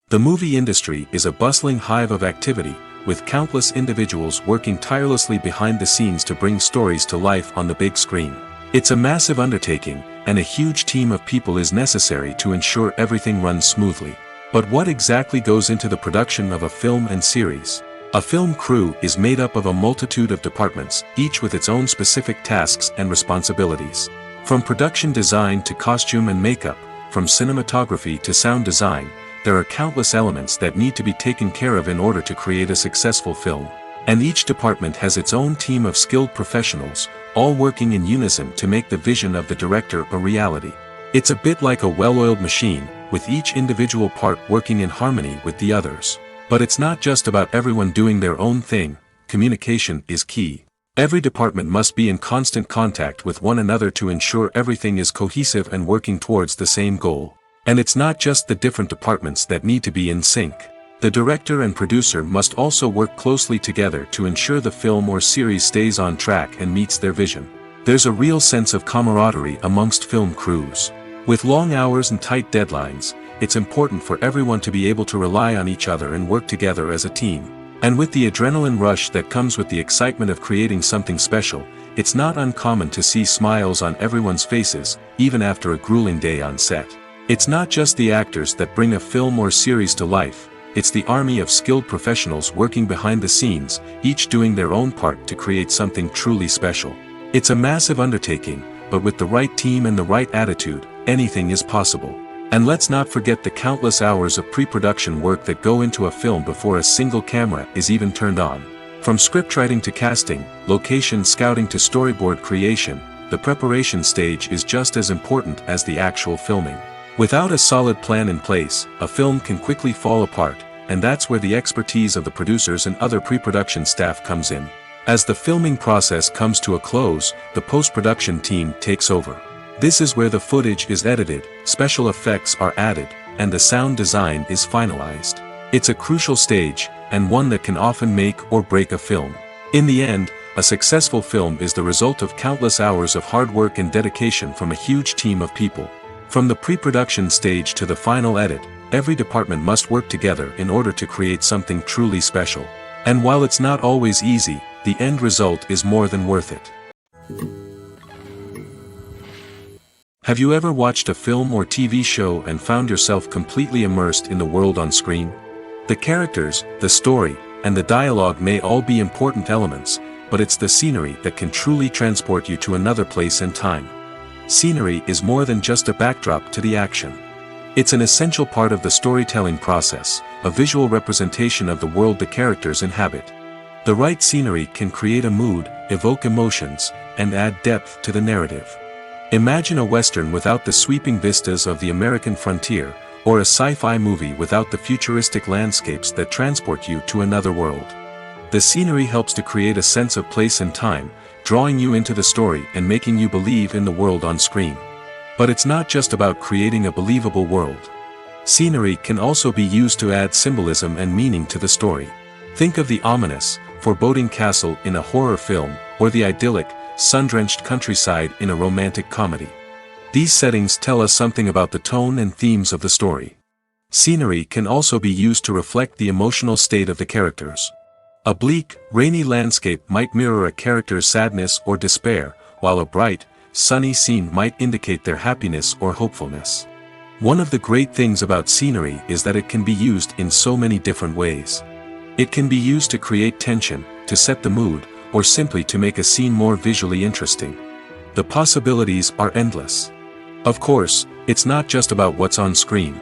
The movie industry is a bustling hive of activity, with countless individuals working tirelessly behind the scenes to bring stories to life on the big screen. It's a massive undertaking, and a huge team of people is necessary to ensure everything runs smoothly. But what exactly goes into the production of a film and series? A film crew is made up of a multitude of departments, each with its own specific tasks and responsibilities. From production design to costume and makeup, from cinematography to sound design, there are countless elements that need to be taken care of in order to create a successful film. And each department has its own team of skilled professionals, all working in unison to make the vision of the director a reality. It's a bit like a well-oiled machine, with each individual part working in harmony with the others. But it's not just about everyone doing their own thing. Communication is key. Every department must be in constant contact with one another to ensure everything is cohesive and working towards the same goal. And it's not just the different departments that need to be in sync. The director and producer must also work closely together to ensure the film or series stays on track and meets their vision. There's a real sense of camaraderie amongst film crews. With long hours and tight deadlines, it's important for everyone to be able to rely on each other and work together as a team. And with the adrenaline rush that comes with the excitement of creating something special, it's not uncommon to see smiles on everyone's faces, even after a grueling day on set. It's not just the actors that bring a film or series to life, it's the army of skilled professionals working behind the scenes, each doing their own part to create something truly special. It's a massive undertaking, but with the right team and the right attitude, anything is possible. And let's not forget the countless hours of pre-production work that go into a film before a single camera is even turned on. From scriptwriting to casting, location scouting to storyboard creation, the preparation stage is just as important as the actual filming. Without a solid plan in place, a film can quickly fall apart, and that's where the expertise of the producers and other pre-production staff comes in. As the filming process comes to a close, the post-production team takes over. This is where the footage is edited, special effects are added, and the sound design is finalized. It's a crucial stage, and one that can often make or break a film. In the end, a successful film is the result of countless hours of hard work and dedication from a huge team of people. From the pre-production stage to the final edit, every department must work together in order to create something truly special. And while it's not always easy, the end result is more than worth it. Have you ever watched a film or TV show and found yourself completely immersed in the world on screen? The characters, the story, and the dialogue may all be important elements, but it's the scenery that can truly transport you to another place and time. Scenery is more than just a backdrop to the action. It's an essential part of the storytelling process, a visual representation of the world the characters inhabit. The right scenery can create a mood, evoke emotions, and add depth to the narrative. Imagine a Western without the sweeping vistas of the American frontier, or a sci-fi movie without the futuristic landscapes that transport you to another world. The scenery helps to create a sense of place and time, drawing you into the story and making you believe in the world on screen. But it's not just about creating a believable world. Scenery can also be used to add symbolism and meaning to the story. Think of the ominous, foreboding castle in a horror film, or the idyllic, sun-drenched countryside in a romantic comedy. These settings tell us something about the tone and themes of the story. Scenery can also be used to reflect the emotional state of the characters. A bleak, rainy landscape might mirror a character's sadness or despair, while a bright, sunny scene might indicate their happiness or hopefulness. One of the great things about scenery is that it can be used in so many different ways. It can be used to create tension, to set the mood, or simply to make a scene more visually interesting. The possibilities are endless. Of course, it's not just about what's on screen.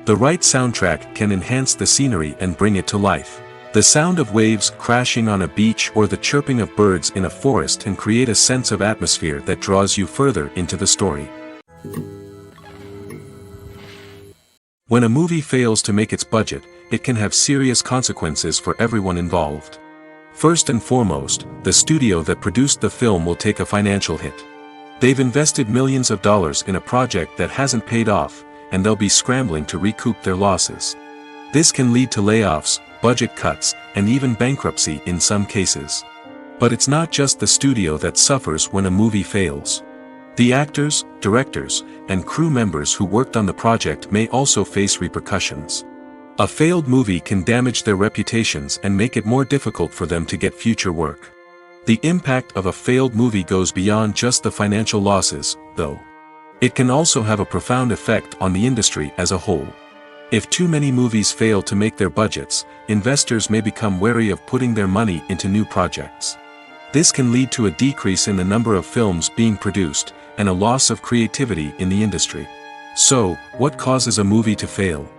The right soundtrack can enhance the scenery and bring it to life. The sound of waves crashing on a beach or the chirping of birds in a forest can create a sense of atmosphere that draws you further into the story. When a movie fails to make its budget, it can have serious consequences for everyone involved. First and foremost, the studio that produced the film will take a financial hit. They've invested millions of dollars in a project that hasn't paid off, and they'll be scrambling to recoup their losses. This can lead to layoffs, budget cuts, and even bankruptcy in some cases. But it's not just the studio that suffers when a movie fails. The actors, directors, and crew members who worked on the project may also face repercussions. A failed movie can damage their reputations and make it more difficult for them to get future work. The impact of a failed movie goes beyond just the financial losses, though. It can also have a profound effect on the industry as a whole. If too many movies fail to make their budgets, investors may become wary of putting their money into new projects. This can lead to a decrease in the number of films being produced, and a loss of creativity in the industry. So, what causes a movie to fail?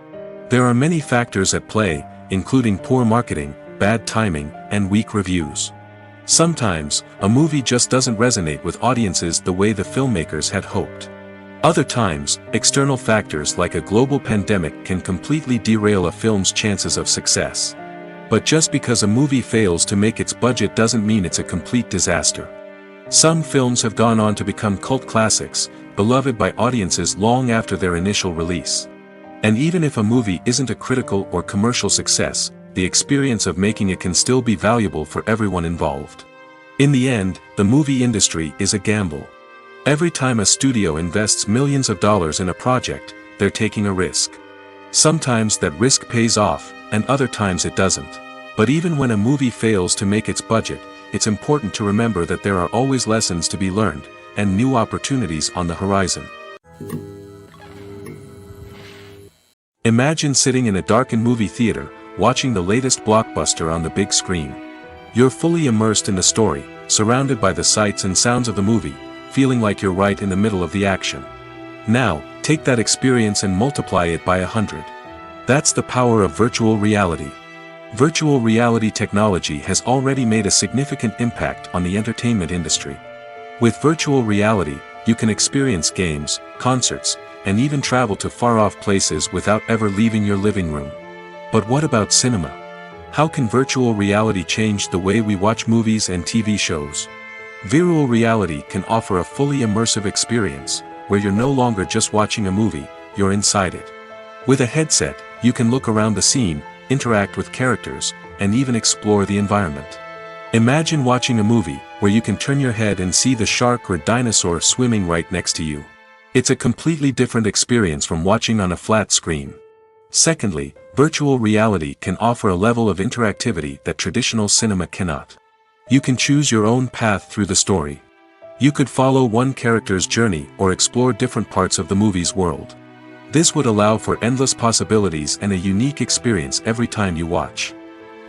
There are many factors at play, including poor marketing, bad timing, and weak reviews. Sometimes, a movie just doesn't resonate with audiences the way the filmmakers had hoped. Other times, external factors like a global pandemic can completely derail a film's chances of success. But just because a movie fails to make its budget doesn't mean it's a complete disaster. Some films have gone on to become cult classics, beloved by audiences long after their initial release. And even if a movie isn't a critical or commercial success, the experience of making it can still be valuable for everyone involved. In the end, the movie industry is a gamble. Every time a studio invests millions of dollars in a project, they're taking a risk. Sometimes that risk pays off, and other times it doesn't. But even when a movie fails to make its budget, it's important to remember that there are always lessons to be learned, and new opportunities on the horizon. Imagine sitting in a darkened movie theater, watching the latest blockbuster on the big screen. You're fully immersed in the story, surrounded by the sights and sounds of the movie, feeling like you're right in the middle of the action. Now, take that experience and multiply it by 100. That's the power of virtual reality. Virtual reality technology has already made a significant impact on the entertainment industry. With virtual reality, you can experience games, concerts, and even travel to far-off places without ever leaving your living room. But what about cinema? How can virtual reality change the way we watch movies and TV shows? Virtual reality can offer a fully immersive experience, where you're no longer just watching a movie, you're inside it. With a headset, you can look around the scene, interact with characters, and even explore the environment. Imagine watching a movie, where you can turn your head and see the shark or dinosaur swimming right next to you. It's a completely different experience from watching on a flat screen. Secondly, virtual reality can offer a level of interactivity that traditional cinema cannot. You can choose your own path through the story. You could follow one character's journey or explore different parts of the movie's world. This would allow for endless possibilities and a unique experience every time you watch.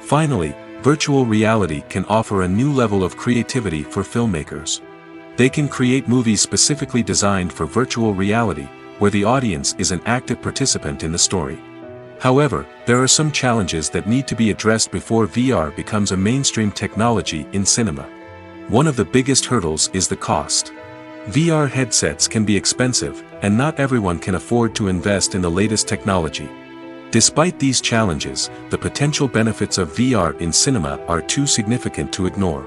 Finally, virtual reality can offer a new level of creativity for filmmakers. They can create movies specifically designed for virtual reality, where the audience is an active participant in the story. However, there are some challenges that need to be addressed before VR becomes a mainstream technology in cinema. One of the biggest hurdles is the cost. VR headsets can be expensive, and not everyone can afford to invest in the latest technology. Despite these challenges, the potential benefits of VR in cinema are too significant to ignore.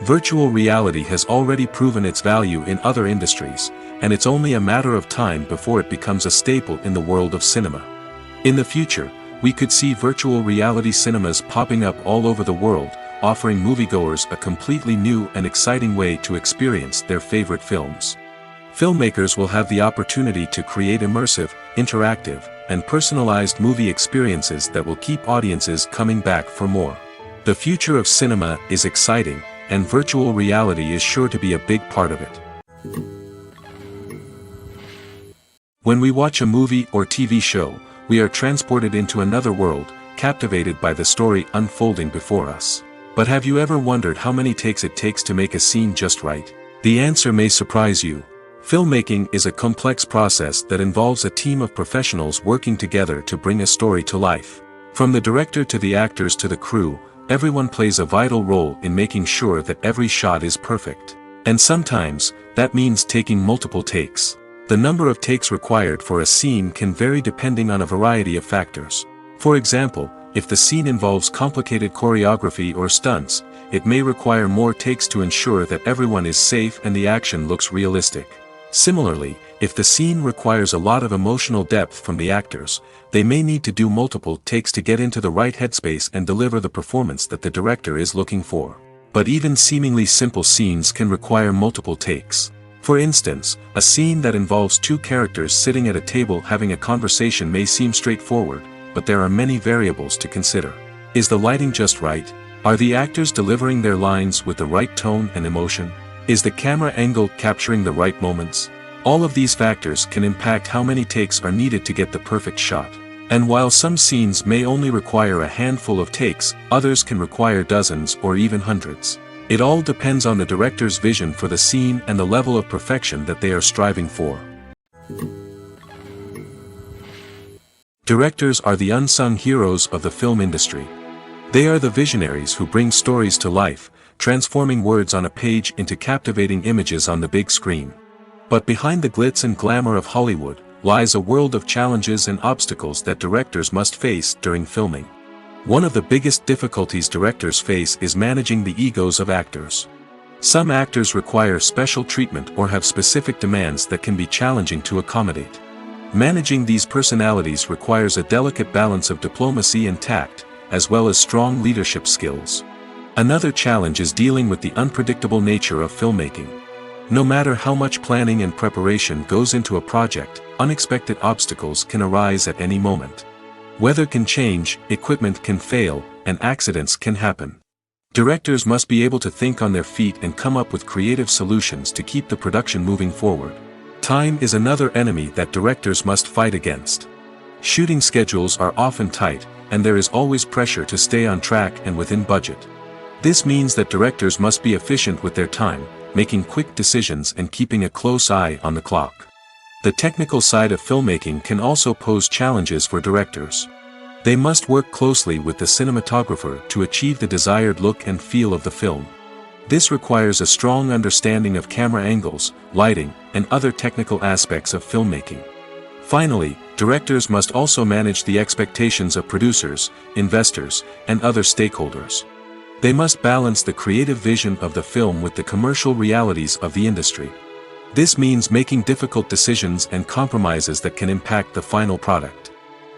Virtual reality has already proven its value in other industries, and it's only a matter of time before it becomes a staple in the world of cinema. In the future, we could see virtual reality cinemas popping up all over the world, offering moviegoers a completely new and exciting way to experience their favorite films. Filmmakers will have the opportunity to create immersive, interactive, and personalized movie experiences that will keep audiences coming back for more. The future of cinema is exciting, and virtual reality is sure to be a big part of it. When we watch a movie or TV show, we are transported into another world, captivated by the story unfolding before us. But have you ever wondered how many takes it takes to make a scene just right? The answer may surprise you. Filmmaking is a complex process that involves a team of professionals working together to bring a story to life. From the director to the actors to the crew, everyone plays a vital role in making sure that every shot is perfect. And sometimes, that means taking multiple takes. The number of takes required for a scene can vary depending on a variety of factors. For example, if the scene involves complicated choreography or stunts, it may require more takes to ensure that everyone is safe and the action looks realistic. Similarly, if the scene requires a lot of emotional depth from the actors, they may need to do multiple takes to get into the right headspace and deliver the performance that the director is looking for. But even seemingly simple scenes can require multiple takes. For instance, a scene that involves two characters sitting at a table having a conversation may seem straightforward, but there are many variables to consider. Is the lighting just right? Are the actors delivering their lines with the right tone and emotion? Is the camera angle capturing the right moments? All of these factors can impact how many takes are needed to get the perfect shot. And while some scenes may only require a handful of takes, others can require dozens or even hundreds. It all depends on the director's vision for the scene and the level of perfection that they are striving for. Directors are the unsung heroes of the film industry. They are the visionaries who bring stories to life, transforming words on a page into captivating images on the big screen. But behind the glitz and glamour of Hollywood, lies a world of challenges and obstacles that directors must face during filming. One of the biggest difficulties directors face is managing the egos of actors. Some actors require special treatment or have specific demands that can be challenging to accommodate. Managing these personalities requires a delicate balance of diplomacy and tact, as well as strong leadership skills. Another challenge is dealing with the unpredictable nature of filmmaking. No matter how much planning and preparation goes into a project, unexpected obstacles can arise at any moment. Weather can change, equipment can fail, and accidents can happen. Directors must be able to think on their feet and come up with creative solutions to keep the production moving forward. Time is another enemy that directors must fight against. Shooting schedules are often tight, and there is always pressure to stay on track and within budget. This means that directors must be efficient with their time, making quick decisions and keeping a close eye on the clock. The technical side of filmmaking can also pose challenges for directors. They must work closely with the cinematographer to achieve the desired look and feel of the film. This requires a strong understanding of camera angles, lighting, and other technical aspects of filmmaking. Finally, directors must also manage the expectations of producers, investors, and other stakeholders. They must balance the creative vision of the film with the commercial realities of the industry. This means making difficult decisions and compromises that can impact the final product.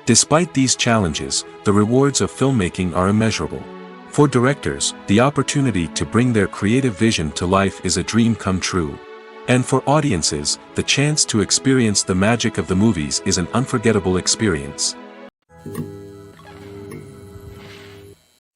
Despite these challenges, the rewards of filmmaking are immeasurable. For directors, the opportunity to bring their creative vision to life is a dream come true. And for audiences, the chance to experience the magic of the movies is an unforgettable experience.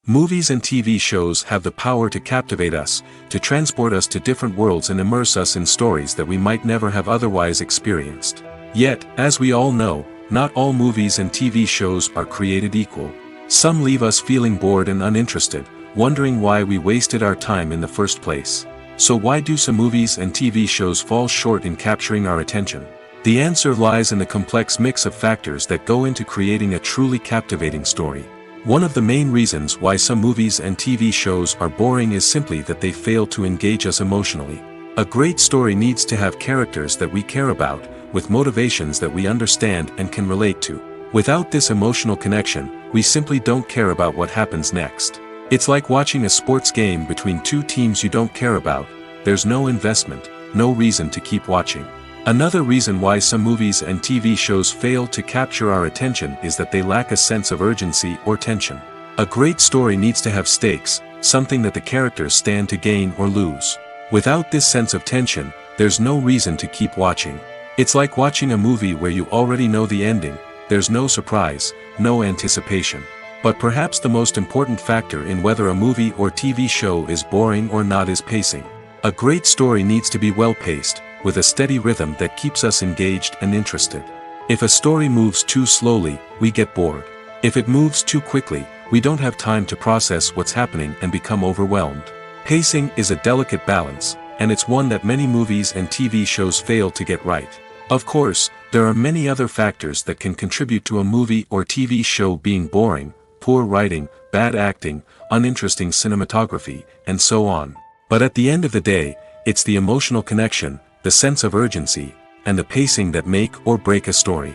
Movies and TV shows have the power to captivate us, to transport us to different worlds and immerse us in stories that we might never have otherwise experienced. Yet, as we all know, not all movies and TV shows are created equal. Some leave us feeling bored and uninterested, wondering why we wasted our time in the first place. So why do some movies and TV shows fall short in capturing our attention? The answer lies in the complex mix of factors that go into creating a truly captivating story. One of the main reasons why some movies and TV shows are boring is simply that they fail to engage us emotionally. A great story needs to have characters that we care about, with motivations that we understand and can relate to. Without this emotional connection, we simply don't care about what happens next. It's like watching a sports game between two teams you don't care about. There's no investment, no reason to keep watching. Another reason why some movies and TV shows fail to capture our attention is that they lack a sense of urgency or tension. A great story needs to have stakes, something that the characters stand to gain or lose. Without this sense of tension, there's no reason to keep watching. It's like watching a movie where you already know the ending. There's no surprise, no anticipation. But perhaps the most important factor in whether a movie or TV show is boring or not is pacing. A great story needs to be well-paced, with a steady rhythm that keeps us engaged and interested. If a story moves too slowly, we get bored. If it moves too quickly, we don't have time to process what's happening and become overwhelmed. Pacing is a delicate balance, and it's one that many movies and TV shows fail to get right. Of course, there are many other factors that can contribute to a movie or TV show being boring: poor writing, bad acting, uninteresting cinematography, and so on. But at the end of the day, it's the emotional connection, the sense of urgency, and the pacing that make or break a story.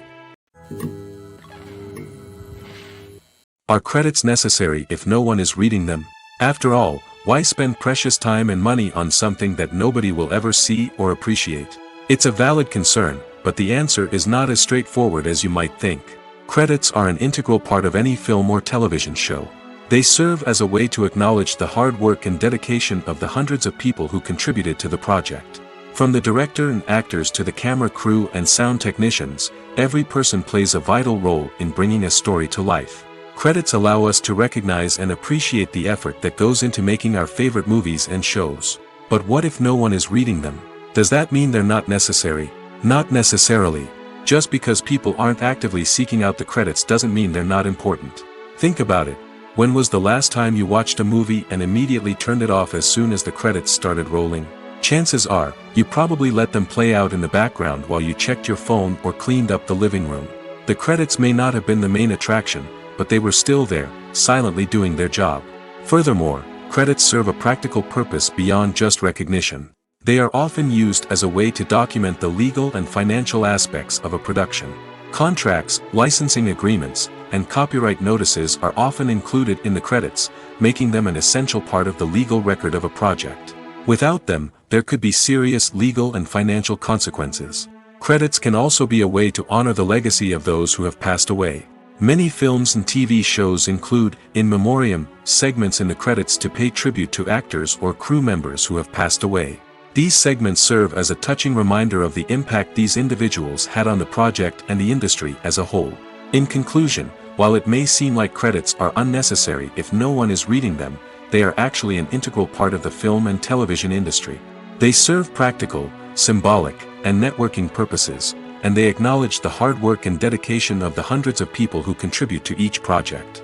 Are credits necessary if no one is reading them? After all, why spend precious time and money on something that nobody will ever see or appreciate? It's a valid concern, but the answer is not as straightforward as you might think. Credits are an integral part of any film or television show. They serve as a way to acknowledge the hard work and dedication of the hundreds of people who contributed to the project. From the director and actors to the camera crew and sound technicians, every person plays a vital role in bringing a story to life. Credits allow us to recognize and appreciate the effort that goes into making our favorite movies and shows. But what if no one is reading them? Does that mean they're not necessary? Not necessarily. Just because people aren't actively seeking out the credits doesn't mean they're not important. Think about it. When was the last time you watched a movie and immediately turned it off as soon as the credits started rolling? Chances are, you probably let them play out in the background while you checked your phone or cleaned up the living room. The credits may not have been the main attraction, but they were still there, silently doing their job. Furthermore, credits serve a practical purpose beyond just recognition. They are often used as a way to document the legal and financial aspects of a production. Contracts, licensing agreements, and copyright notices are often included in the credits, making them an essential part of the legal record of a project. Without them, there could be serious legal and financial consequences. Credits can also be a way to honor the legacy of those who have passed away. Many films and TV shows include, in memoriam, segments in the credits to pay tribute to actors or crew members who have passed away. These segments serve as a touching reminder of the impact these individuals had on the project and the industry as a whole. In conclusion, while it may seem like credits are unnecessary if no one is reading them, they are actually an integral part of the film and television industry. They serve practical, symbolic, and networking purposes, and they acknowledge the hard work and dedication of the hundreds of people who contribute to each project.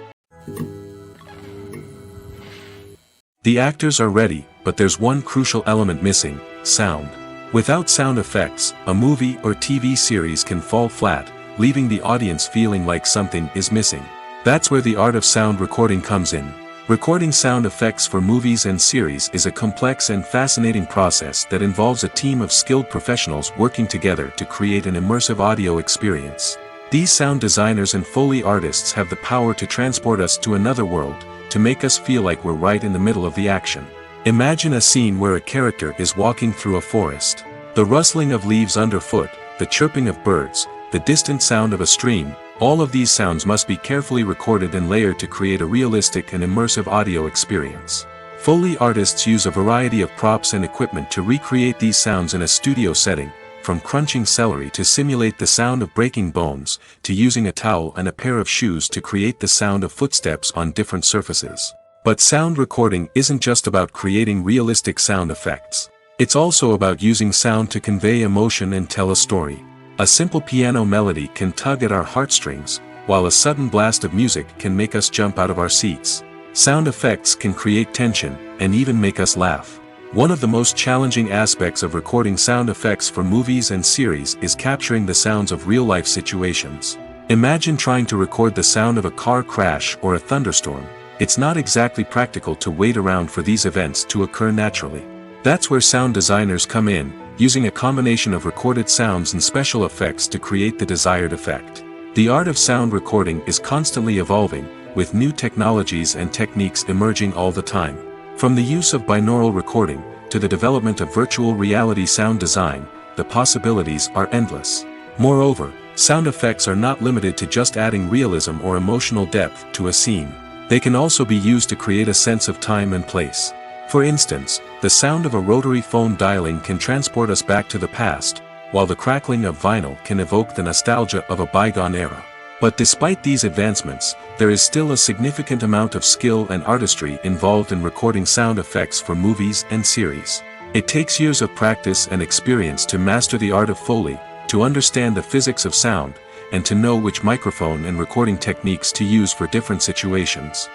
The actors are ready, but there's one crucial element missing: sound. Without sound effects, a movie or TV series can fall flat, leaving the audience feeling like something is missing. That's where the art of sound recording comes in. Recording sound effects for movies and series is a complex and fascinating process that involves a team of skilled professionals working together to create an immersive audio experience. These sound designers and Foley artists have the power to transport us to another world, to make us feel like we're right in the middle of the action. Imagine a scene where a character is walking through a forest. The rustling of leaves underfoot, the chirping of birds, the distant sound of a stream, all of these sounds must be carefully recorded and layered to create a realistic and immersive audio experience. Foley artists use a variety of props and equipment to recreate these sounds in a studio setting, from crunching celery to simulate the sound of breaking bones, to using a towel and a pair of shoes to create the sound of footsteps on different surfaces. But sound recording isn't just about creating realistic sound effects. It's also about using sound to convey emotion and tell a story. A simple piano melody can tug at our heartstrings, while a sudden blast of music can make us jump out of our seats. Sound effects can create tension, and even make us laugh. One of the most challenging aspects of recording sound effects for movies and series is capturing the sounds of real-life situations. Imagine trying to record the sound of a car crash or a thunderstorm. It's not exactly practical to wait around for these events to occur naturally. That's where sound designers come in, using a combination of recorded sounds and special effects to create the desired effect. The art of sound recording is constantly evolving, with new technologies and techniques emerging all the time. From the use of binaural recording, to the development of virtual reality sound design, the possibilities are endless. Moreover, sound effects are not limited to just adding realism or emotional depth to a scene. They can also be used to create a sense of time and place. For instance, the sound of a rotary phone dialing can transport us back to the past, while the crackling of vinyl can evoke the nostalgia of a bygone era. But despite these advancements, there is still a significant amount of skill and artistry involved in recording sound effects for movies and series. It takes years of practice and experience to master the art of Foley, to understand the physics of sound, and to know which microphone and recording techniques to use for different situations.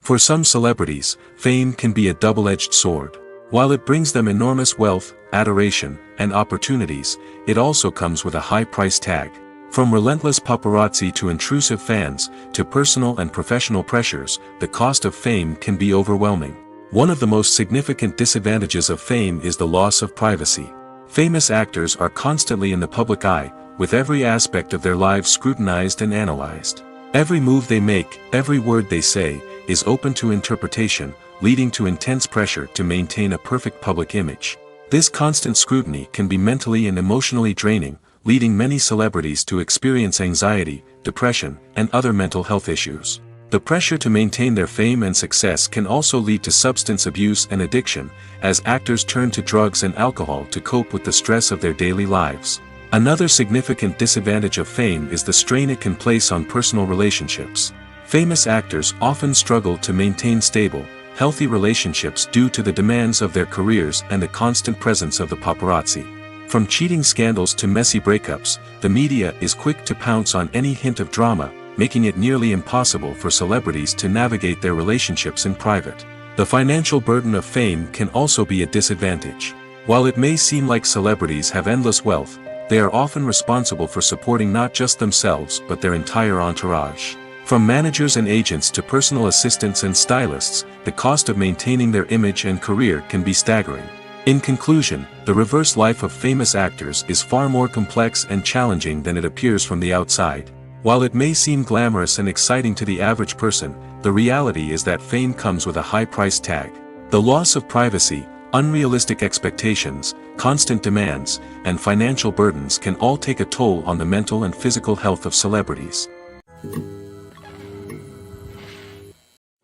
For some celebrities, fame can be a double-edged sword. While it brings them enormous wealth, adoration, and opportunities, it also comes with a high price tag. From relentless paparazzi to intrusive fans, to personal and professional pressures, the cost of fame can be overwhelming. One of the most significant disadvantages of fame is the loss of privacy. Famous actors are constantly in the public eye, with every aspect of their lives scrutinized and analyzed. Every move they make, every word they say, is open to interpretation, leading to intense pressure to maintain a perfect public image. This constant scrutiny can be mentally and emotionally draining, leading many celebrities to experience anxiety, depression, and other mental health issues. The pressure to maintain their fame and success can also lead to substance abuse and addiction, as actors turn to drugs and alcohol to cope with the stress of their daily lives. Another significant disadvantage of fame is the strain it can place on personal relationships. Famous actors often struggle to maintain stable, healthy relationships due to the demands of their careers and the constant presence of the paparazzi. From cheating scandals to messy breakups, the media is quick to pounce on any hint of drama, making it nearly impossible for celebrities to navigate their relationships in private. The financial burden of fame can also be a disadvantage. While it may seem like celebrities have endless wealth, they are often responsible for supporting not just themselves but their entire entourage. From managers and agents to personal assistants and stylists, the cost of maintaining their image and career can be staggering. In conclusion, the reverse life of famous actors is far more complex and challenging than it appears from the outside. While it may seem glamorous and exciting to the average person, the reality is that fame comes with a high price tag. The loss of privacy, unrealistic expectations, constant demands, and financial burdens can all take a toll on the mental and physical health of celebrities.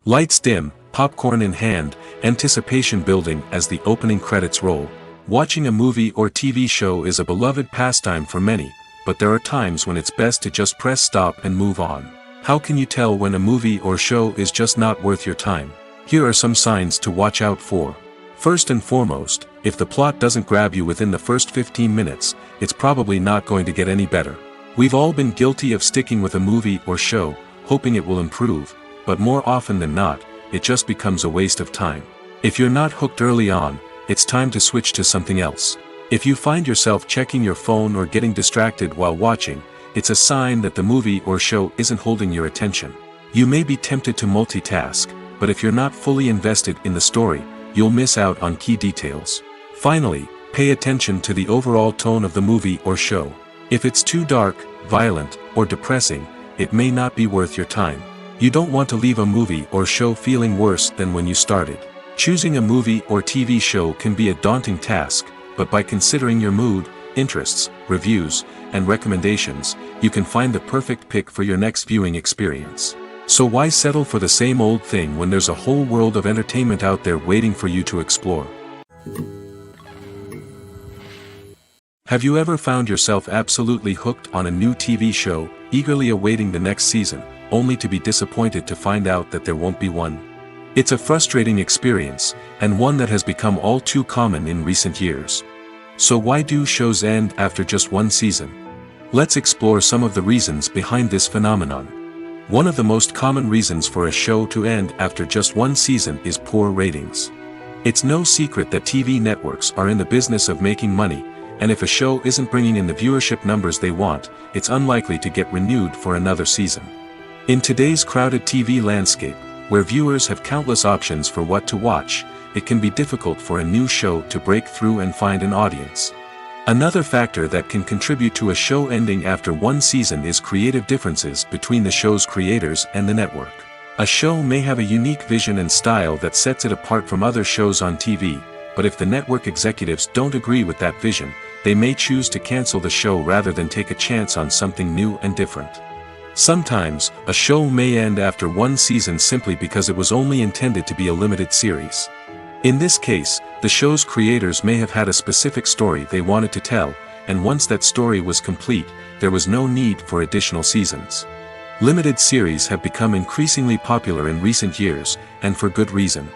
Lights dim, popcorn in hand, anticipation building as the opening credits roll. Watching a movie or TV show is a beloved pastime for many, but there are times when it's best to just press stop and move on. How can you tell when a movie or show is just not worth your time? Here are some signs to watch out for. First and foremost, if the plot doesn't grab you within the first 15 minutes, it's probably not going to get any better. We've all been guilty of sticking with a movie or show, hoping it will improve, but more often than not, it just becomes a waste of time. If you're not hooked early on, it's time to switch to something else. If you find yourself checking your phone or getting distracted while watching, it's a sign that the movie or show isn't holding your attention. You may be tempted to multitask, but if you're not fully invested in the story, you'll miss out on key details. Finally, pay attention to the overall tone of the movie or show. If it's too dark, violent, or depressing, it may not be worth your time. You don't want to leave a movie or show feeling worse than when you started. Choosing a movie or TV show can be a daunting task, but by considering your mood, interests, reviews, and recommendations, you can find the perfect pick for your next viewing experience. So why settle for the same old thing when there's a whole world of entertainment out there waiting for you to explore? Have you ever found yourself absolutely hooked on a new TV show, eagerly awaiting the next season, only to be disappointed to find out that there won't be one? It's a frustrating experience, and one that has become all too common in recent years. So why do shows end after just one season? Let's explore some of the reasons behind this phenomenon. One of the most common reasons for a show to end after just one season is poor ratings. It's no secret that TV networks are in the business of making money, and if a show isn't bringing in the viewership numbers they want, it's unlikely to get renewed for another season. In today's crowded TV landscape, where viewers have countless options for what to watch, it can be difficult for a new show to break through and find an audience. Another factor that can contribute to a show ending after one season is creative differences between the show's creators and the network. A show may have a unique vision and style that sets it apart from other shows on TV, but if the network executives don't agree with that vision, they may choose to cancel the show rather than take a chance on something new and different. Sometimes, a show may end after one season simply because it was only intended to be a limited series. In this case, the show's creators may have had a specific story they wanted to tell, and once that story was complete, there was no need for additional seasons. Limited series have become increasingly popular in recent years, and for good reason.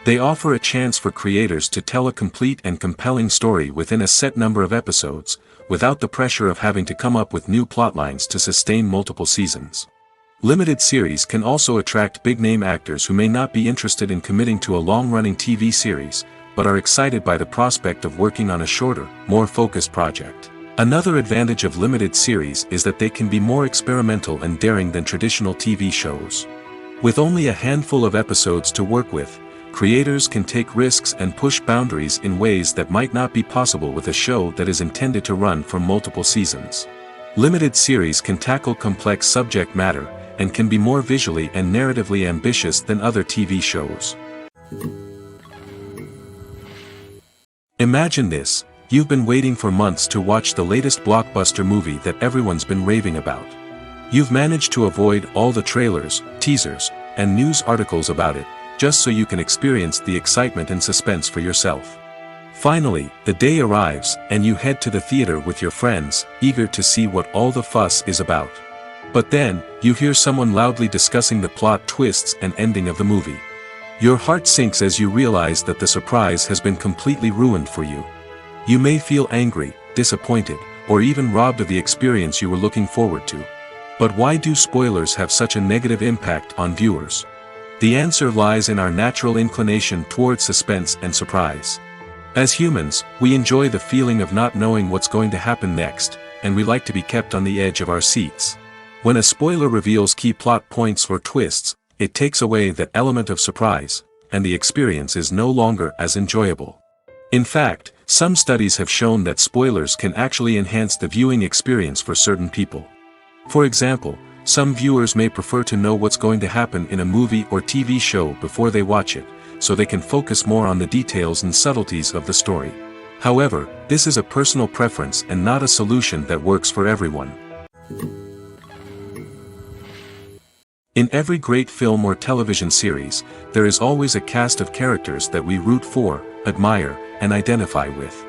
They offer a chance for creators to tell a complete and compelling story within a set number of episodes, without the pressure of having to come up with new plotlines to sustain multiple seasons. Limited series can also attract big-name actors who may not be interested in committing to a long-running TV series, but are excited by the prospect of working on a shorter, more focused project. Another advantage of limited series is that they can be more experimental and daring than traditional TV shows. With only a handful of episodes to work with, creators can take risks and push boundaries in ways that might not be possible with a show that is intended to run for multiple seasons. Limited series can tackle complex subject matter, and can be more visually and narratively ambitious than other TV shows. Imagine this: you've been waiting for months to watch the latest blockbuster movie that everyone's been raving about. You've managed to avoid all the trailers, teasers, and news articles about it, just so you can experience the excitement and suspense for yourself. Finally, the day arrives, and you head to the theater with your friends, eager to see what all the fuss is about. But then, you hear someone loudly discussing the plot twists and ending of the movie. Your heart sinks as you realize that the surprise has been completely ruined for you. You may feel angry, disappointed, or even robbed of the experience you were looking forward to. But why do spoilers have such a negative impact on viewers? The answer lies in our natural inclination towards suspense and surprise. As humans, we enjoy the feeling of not knowing what's going to happen next, and we like to be kept on the edge of our seats. When a spoiler reveals key plot points or twists, it takes away that element of surprise, and the experience is no longer as enjoyable. In fact, some studies have shown that spoilers can actually enhance the viewing experience for certain people. For example, some viewers may prefer to know what's going to happen in a movie or TV show before they watch it, so they can focus more on the details and subtleties of the story. However, this is a personal preference and not a solution that works for everyone. In every great film or television series, there is always a cast of characters that we root for, admire, and identify with.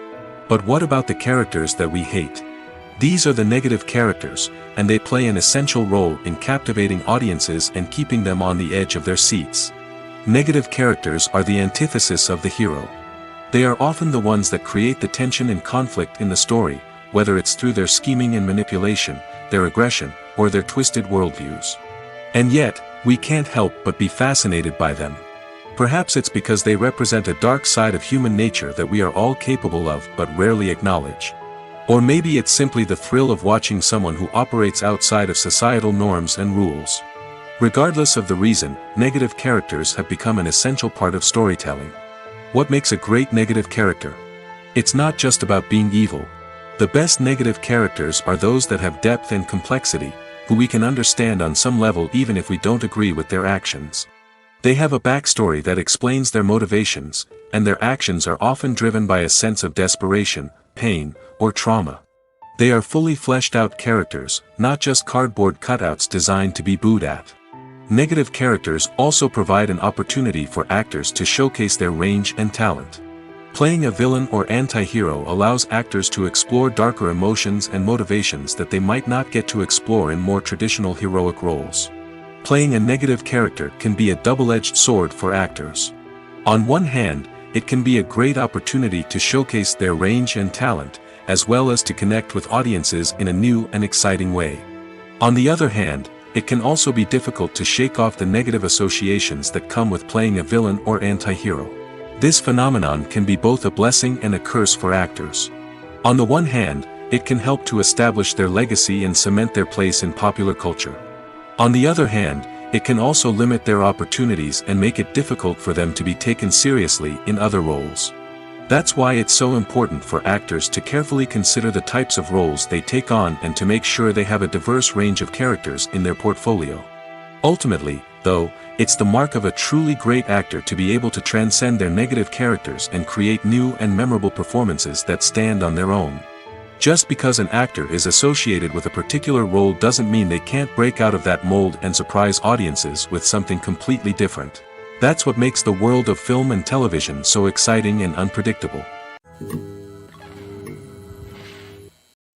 But what about the characters that we hate? These are the negative characters, and they play an essential role in captivating audiences and keeping them on the edge of their seats. Negative characters are the antithesis of the hero. They are often the ones that create the tension and conflict in the story, whether it's through their scheming and manipulation, their aggression, or their twisted worldviews. And yet, we can't help but be fascinated by them. Perhaps it's because they represent a dark side of human nature that we are all capable of but rarely acknowledge. Or maybe it's simply the thrill of watching someone who operates outside of societal norms and rules. Regardless of the reason, negative characters have become an essential part of storytelling. What makes a great negative character? It's not just about being evil. The best negative characters are those that have depth and complexity, who we can understand on some level even if we don't agree with their actions. They have a backstory that explains their motivations, and their actions are often driven by a sense of desperation, pain, or trauma. They are fully fleshed out characters, not just cardboard cutouts designed to be booed at. Negative characters also provide an opportunity for actors to showcase their range and talent. Playing a villain or anti-hero allows actors to explore darker emotions and motivations that they might not get to explore in more traditional heroic roles. Playing a negative character can be a double-edged sword for actors. On one hand, it can be a great opportunity to showcase their range and talent, as well as to connect with audiences in a new and exciting way. On the other hand, it can also be difficult to shake off the negative associations that come with playing a villain or anti-hero. This phenomenon can be both a blessing and a curse for actors. On the one hand, it can help to establish their legacy and cement their place in popular culture. On the other hand, it can also limit their opportunities and make it difficult for them to be taken seriously in other roles. That's why it's so important for actors to carefully consider the types of roles they take on and to make sure they have a diverse range of characters in their portfolio. Ultimately, though, it's the mark of a truly great actor to be able to transcend their negative characters and create new and memorable performances that stand on their own. Just because an actor is associated with a particular role doesn't mean they can't break out of that mold and surprise audiences with something completely different. That's what makes the world of film and television so exciting and unpredictable.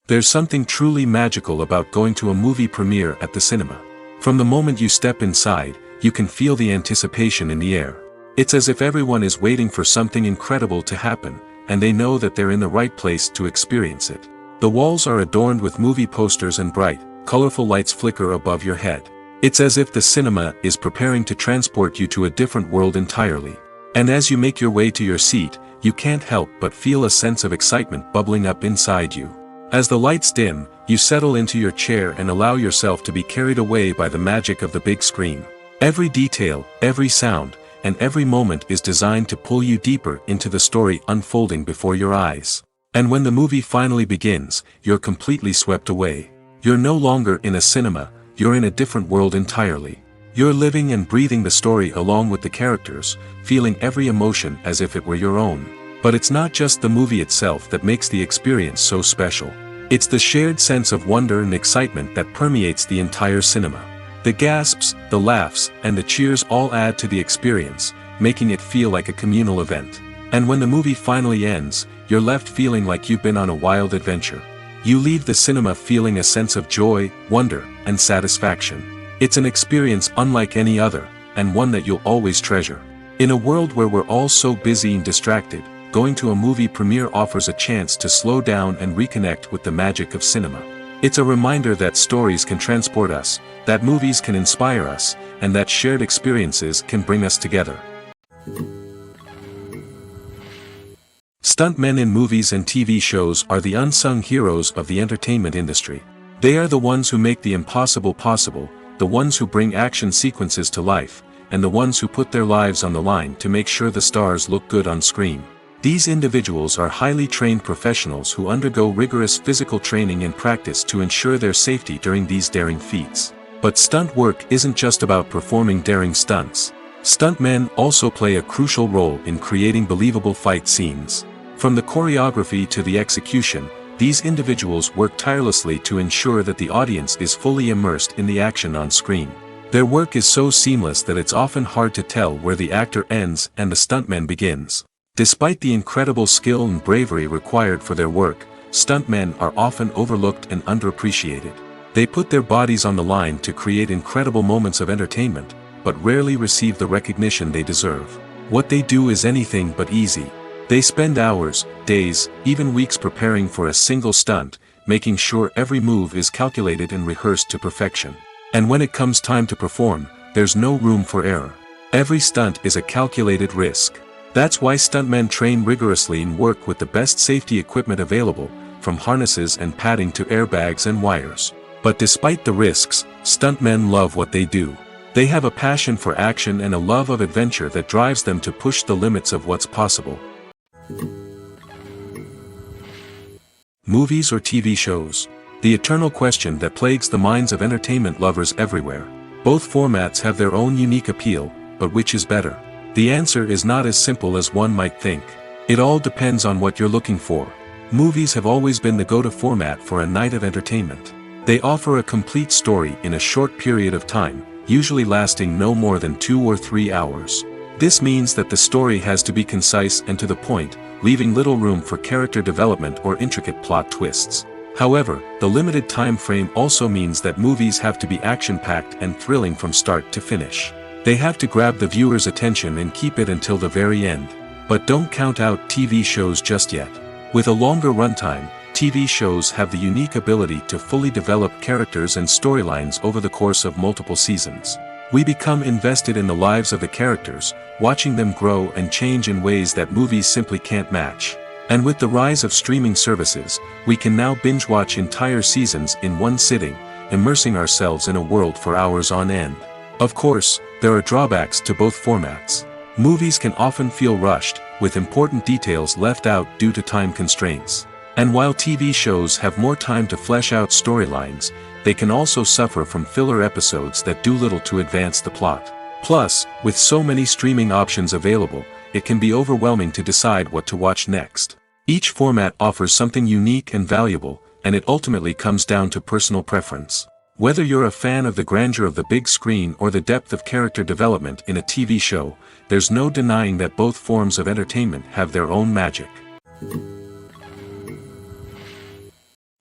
There's something truly magical about going to a movie premiere at the cinema. From the moment you step inside, you can feel the anticipation in the air. It's as if everyone is waiting for something incredible to happen, and they know that they're in the right place to experience it. The walls are adorned with movie posters and bright, colorful lights flicker above your head. It's as if the cinema is preparing to transport you to a different world entirely. And as you make your way to your seat, you can't help but feel a sense of excitement bubbling up inside you. As the lights dim, you settle into your chair and allow yourself to be carried away by the magic of the big screen. Every detail, every sound, and every moment is designed to pull you deeper into the story unfolding before your eyes. And when the movie finally begins, you're completely swept away. You're no longer in a cinema, you're in a different world entirely. You're living and breathing the story along with the characters, feeling every emotion as if it were your own. But it's not just the movie itself that makes the experience so special. It's the shared sense of wonder and excitement that permeates the entire cinema. The gasps, the laughs, and the cheers all add to the experience, making it feel like a communal event. And when the movie finally ends, you're left feeling like you've been on a wild adventure. You leave the cinema feeling a sense of joy, wonder, and satisfaction. It's an experience unlike any other, and one that you'll always treasure. In a world where we're all so busy and distracted, going to a movie premiere offers a chance to slow down and reconnect with the magic of cinema. It's a reminder that stories can transport us, that movies can inspire us, and that shared experiences can bring us together. Stuntmen in movies and TV shows are the unsung heroes of the entertainment industry. They are the ones who make the impossible possible, the ones who bring action sequences to life, and the ones who put their lives on the line to make sure the stars look good on screen. These individuals are highly trained professionals who undergo rigorous physical training and practice to ensure their safety during these daring feats. But stunt work isn't just about performing daring stunts. Stuntmen also play a crucial role in creating believable fight scenes. From the choreography to the execution, these individuals work tirelessly to ensure that the audience is fully immersed in the action on screen. Their work is so seamless that it's often hard to tell where the actor ends and the stuntman begins. Despite the incredible skill and bravery required for their work, stuntmen are often overlooked and underappreciated. They put their bodies on the line to create incredible moments of entertainment, but rarely receive the recognition they deserve. What they do is anything but easy. They spend hours, days, even weeks preparing for a single stunt, making sure every move is calculated and rehearsed to perfection. And when it comes time to perform, there's no room for error. Every stunt is a calculated risk. That's why stuntmen train rigorously and work with the best safety equipment available, from harnesses and padding to airbags and wires. But despite the risks, stuntmen love what they do. They have a passion for action and a love of adventure that drives them to push the limits of what's possible. Movies or TV shows? The eternal question that plagues the minds of entertainment lovers everywhere. Both formats have their own unique appeal, but which is better? The answer is not as simple as one might think. It all depends on what you're looking for. Movies have always been the go-to format for a night of entertainment. They offer a complete story in a short period of time, usually lasting no more than 2 or 3 hours. This means that the story has to be concise and to the point, leaving little room for character development or intricate plot twists. However, the limited time frame also means that movies have to be action-packed and thrilling from start to finish. They have to grab the viewer's attention and keep it until the very end. But don't count out TV shows just yet. With a longer runtime, TV shows have the unique ability to fully develop characters and storylines over the course of multiple seasons. We become invested in the lives of the characters, watching them grow and change in ways that movies simply can't match. And with the rise of streaming services, we can now binge-watch entire seasons in one sitting, immersing ourselves in a world for hours on end. Of course, there are drawbacks to both formats. Movies can often feel rushed, with important details left out due to time constraints. And while TV shows have more time to flesh out storylines, they can also suffer from filler episodes that do little to advance the plot. Plus, with so many streaming options available, it can be overwhelming to decide what to watch next. Each format offers something unique and valuable, and it ultimately comes down to personal preference. Whether you're a fan of the grandeur of the big screen or the depth of character development in a TV show, there's no denying that both forms of entertainment have their own magic.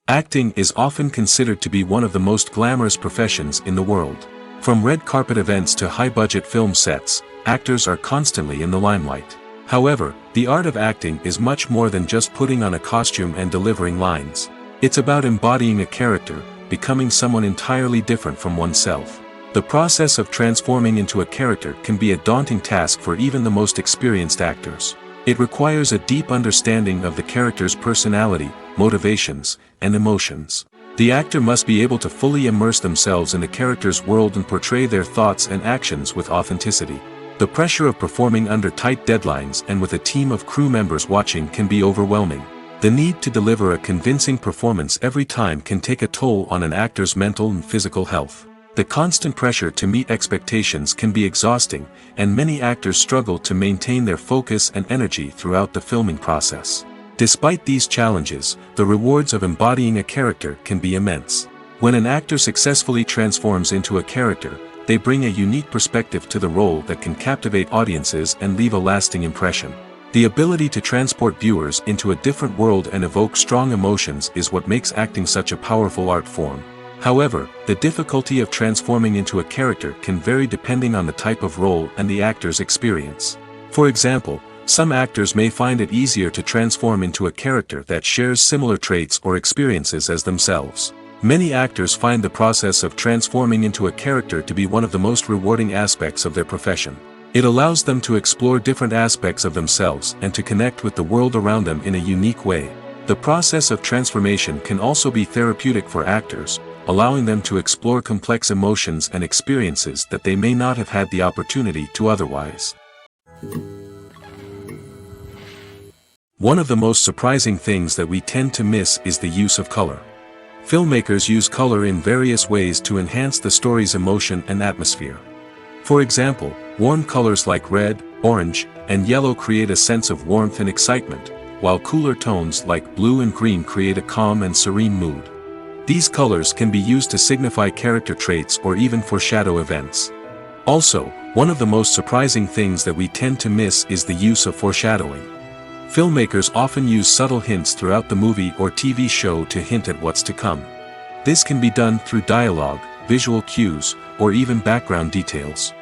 Acting is often considered to be one of the most glamorous professions in the world. From red carpet events to high-budget film sets, actors are constantly in the limelight. However, the art of acting is much more than just putting on a costume and delivering lines. It's about embodying a character, becoming someone entirely different from oneself. The process of transforming into a character can be a daunting task for even the most experienced actors. It requires a deep understanding of the character's personality, motivations, and emotions. The actor must be able to fully immerse themselves in the character's world and portray their thoughts and actions with authenticity. The pressure of performing under tight deadlines and with a team of crew members watching can be overwhelming. The need to deliver a convincing performance every time can take a toll on an actor's mental and physical health. The constant pressure to meet expectations can be exhausting, and many actors struggle to maintain their focus and energy throughout the filming process. Despite these challenges, the rewards of embodying a character can be immense. When an actor successfully transforms into a character, they bring a unique perspective to the role that can captivate audiences and leave a lasting impression. The ability to transport viewers into a different world and evoke strong emotions is what makes acting such a powerful art form. However, the difficulty of transforming into a character can vary depending on the type of role and the actor's experience. For example, some actors may find it easier to transform into a character that shares similar traits or experiences as themselves. Many actors find the process of transforming into a character to be one of the most rewarding aspects of their profession. It allows them to explore different aspects of themselves and to connect with the world around them in a unique way. The process of transformation can also be therapeutic for actors, allowing them to explore complex emotions and experiences that they may not have had the opportunity to otherwise. One of the most surprising things that we tend to miss is the use of color. Filmmakers use color in various ways to enhance the story's emotion and atmosphere. For example, warm colors like red, orange, and yellow create a sense of warmth and excitement, while cooler tones like blue and green create a calm and serene mood. These colors can be used to signify character traits or even foreshadow events. Also, one of the most surprising things that we tend to miss is the use of foreshadowing. Filmmakers often use subtle hints throughout the movie or TV show to hint at what's to come. This can be done through dialogue, visual cues, or even background details.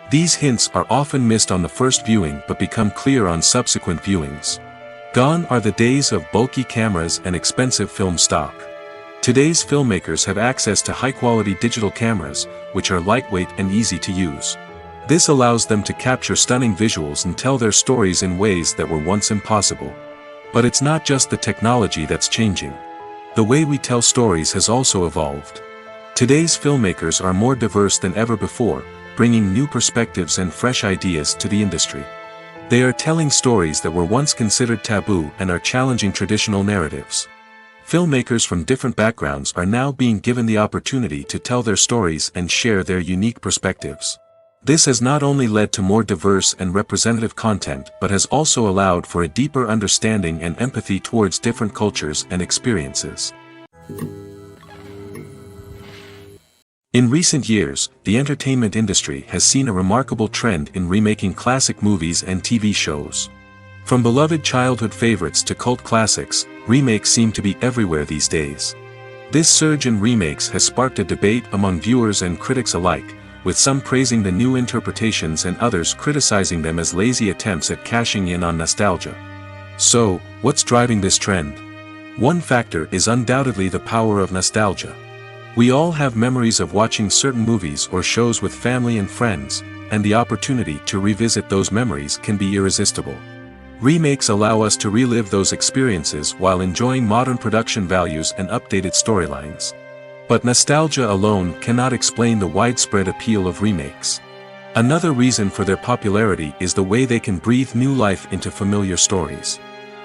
These hints are often missed on the first viewing but become clear on subsequent viewings. Gone are the days of bulky cameras and expensive film stock. Today's filmmakers have access to high-quality digital cameras, which are lightweight and easy to use. This allows them to capture stunning visuals and tell their stories in ways that were once impossible. But it's not just the technology that's changing. The way we tell stories has also evolved. Today's filmmakers are more diverse than ever before, bringing new perspectives and fresh ideas to the industry. They are telling stories that were once considered taboo and are challenging traditional narratives. Filmmakers from different backgrounds are now being given the opportunity to tell their stories and share their unique perspectives. This has not only led to more diverse and representative content but has also allowed for a deeper understanding and empathy towards different cultures and experiences. In recent years, the entertainment industry has seen a remarkable trend in remaking classic movies and TV shows. From beloved childhood favorites to cult classics, remakes seem to be everywhere these days. This surge in remakes has sparked a debate among viewers and critics alike, with some praising the new interpretations and others criticizing them as lazy attempts at cashing in on nostalgia. So, what's driving this trend? One factor is undoubtedly the power of nostalgia. We all have memories of watching certain movies or shows with family and friends, and the opportunity to revisit those memories can be irresistible. Remakes allow us to relive those experiences while enjoying modern production values and updated storylines. But nostalgia alone cannot explain the widespread appeal of remakes. Another reason for their popularity is the way they can breathe new life into familiar stories.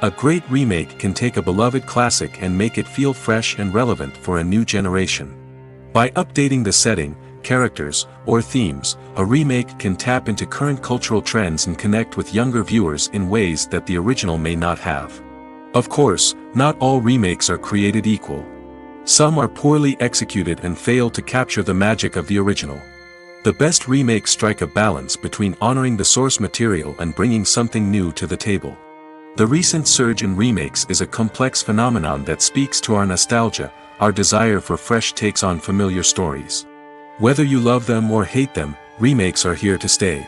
A great remake can take a beloved classic and make it feel fresh and relevant for a new generation. By updating the setting, characters, or themes, a remake can tap into current cultural trends and connect with younger viewers in ways that the original may not have. Of course, not all remakes are created equal. Some are poorly executed and fail to capture the magic of the original. The best remakes strike a balance between honoring the source material and bringing something new to the table. The recent surge in remakes is a complex phenomenon that speaks to our nostalgia, our desire for fresh takes on familiar stories. Whether you love them or hate them, remakes are here to stay.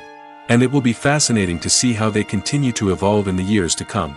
And it will be fascinating to see how they continue to evolve in the years to come.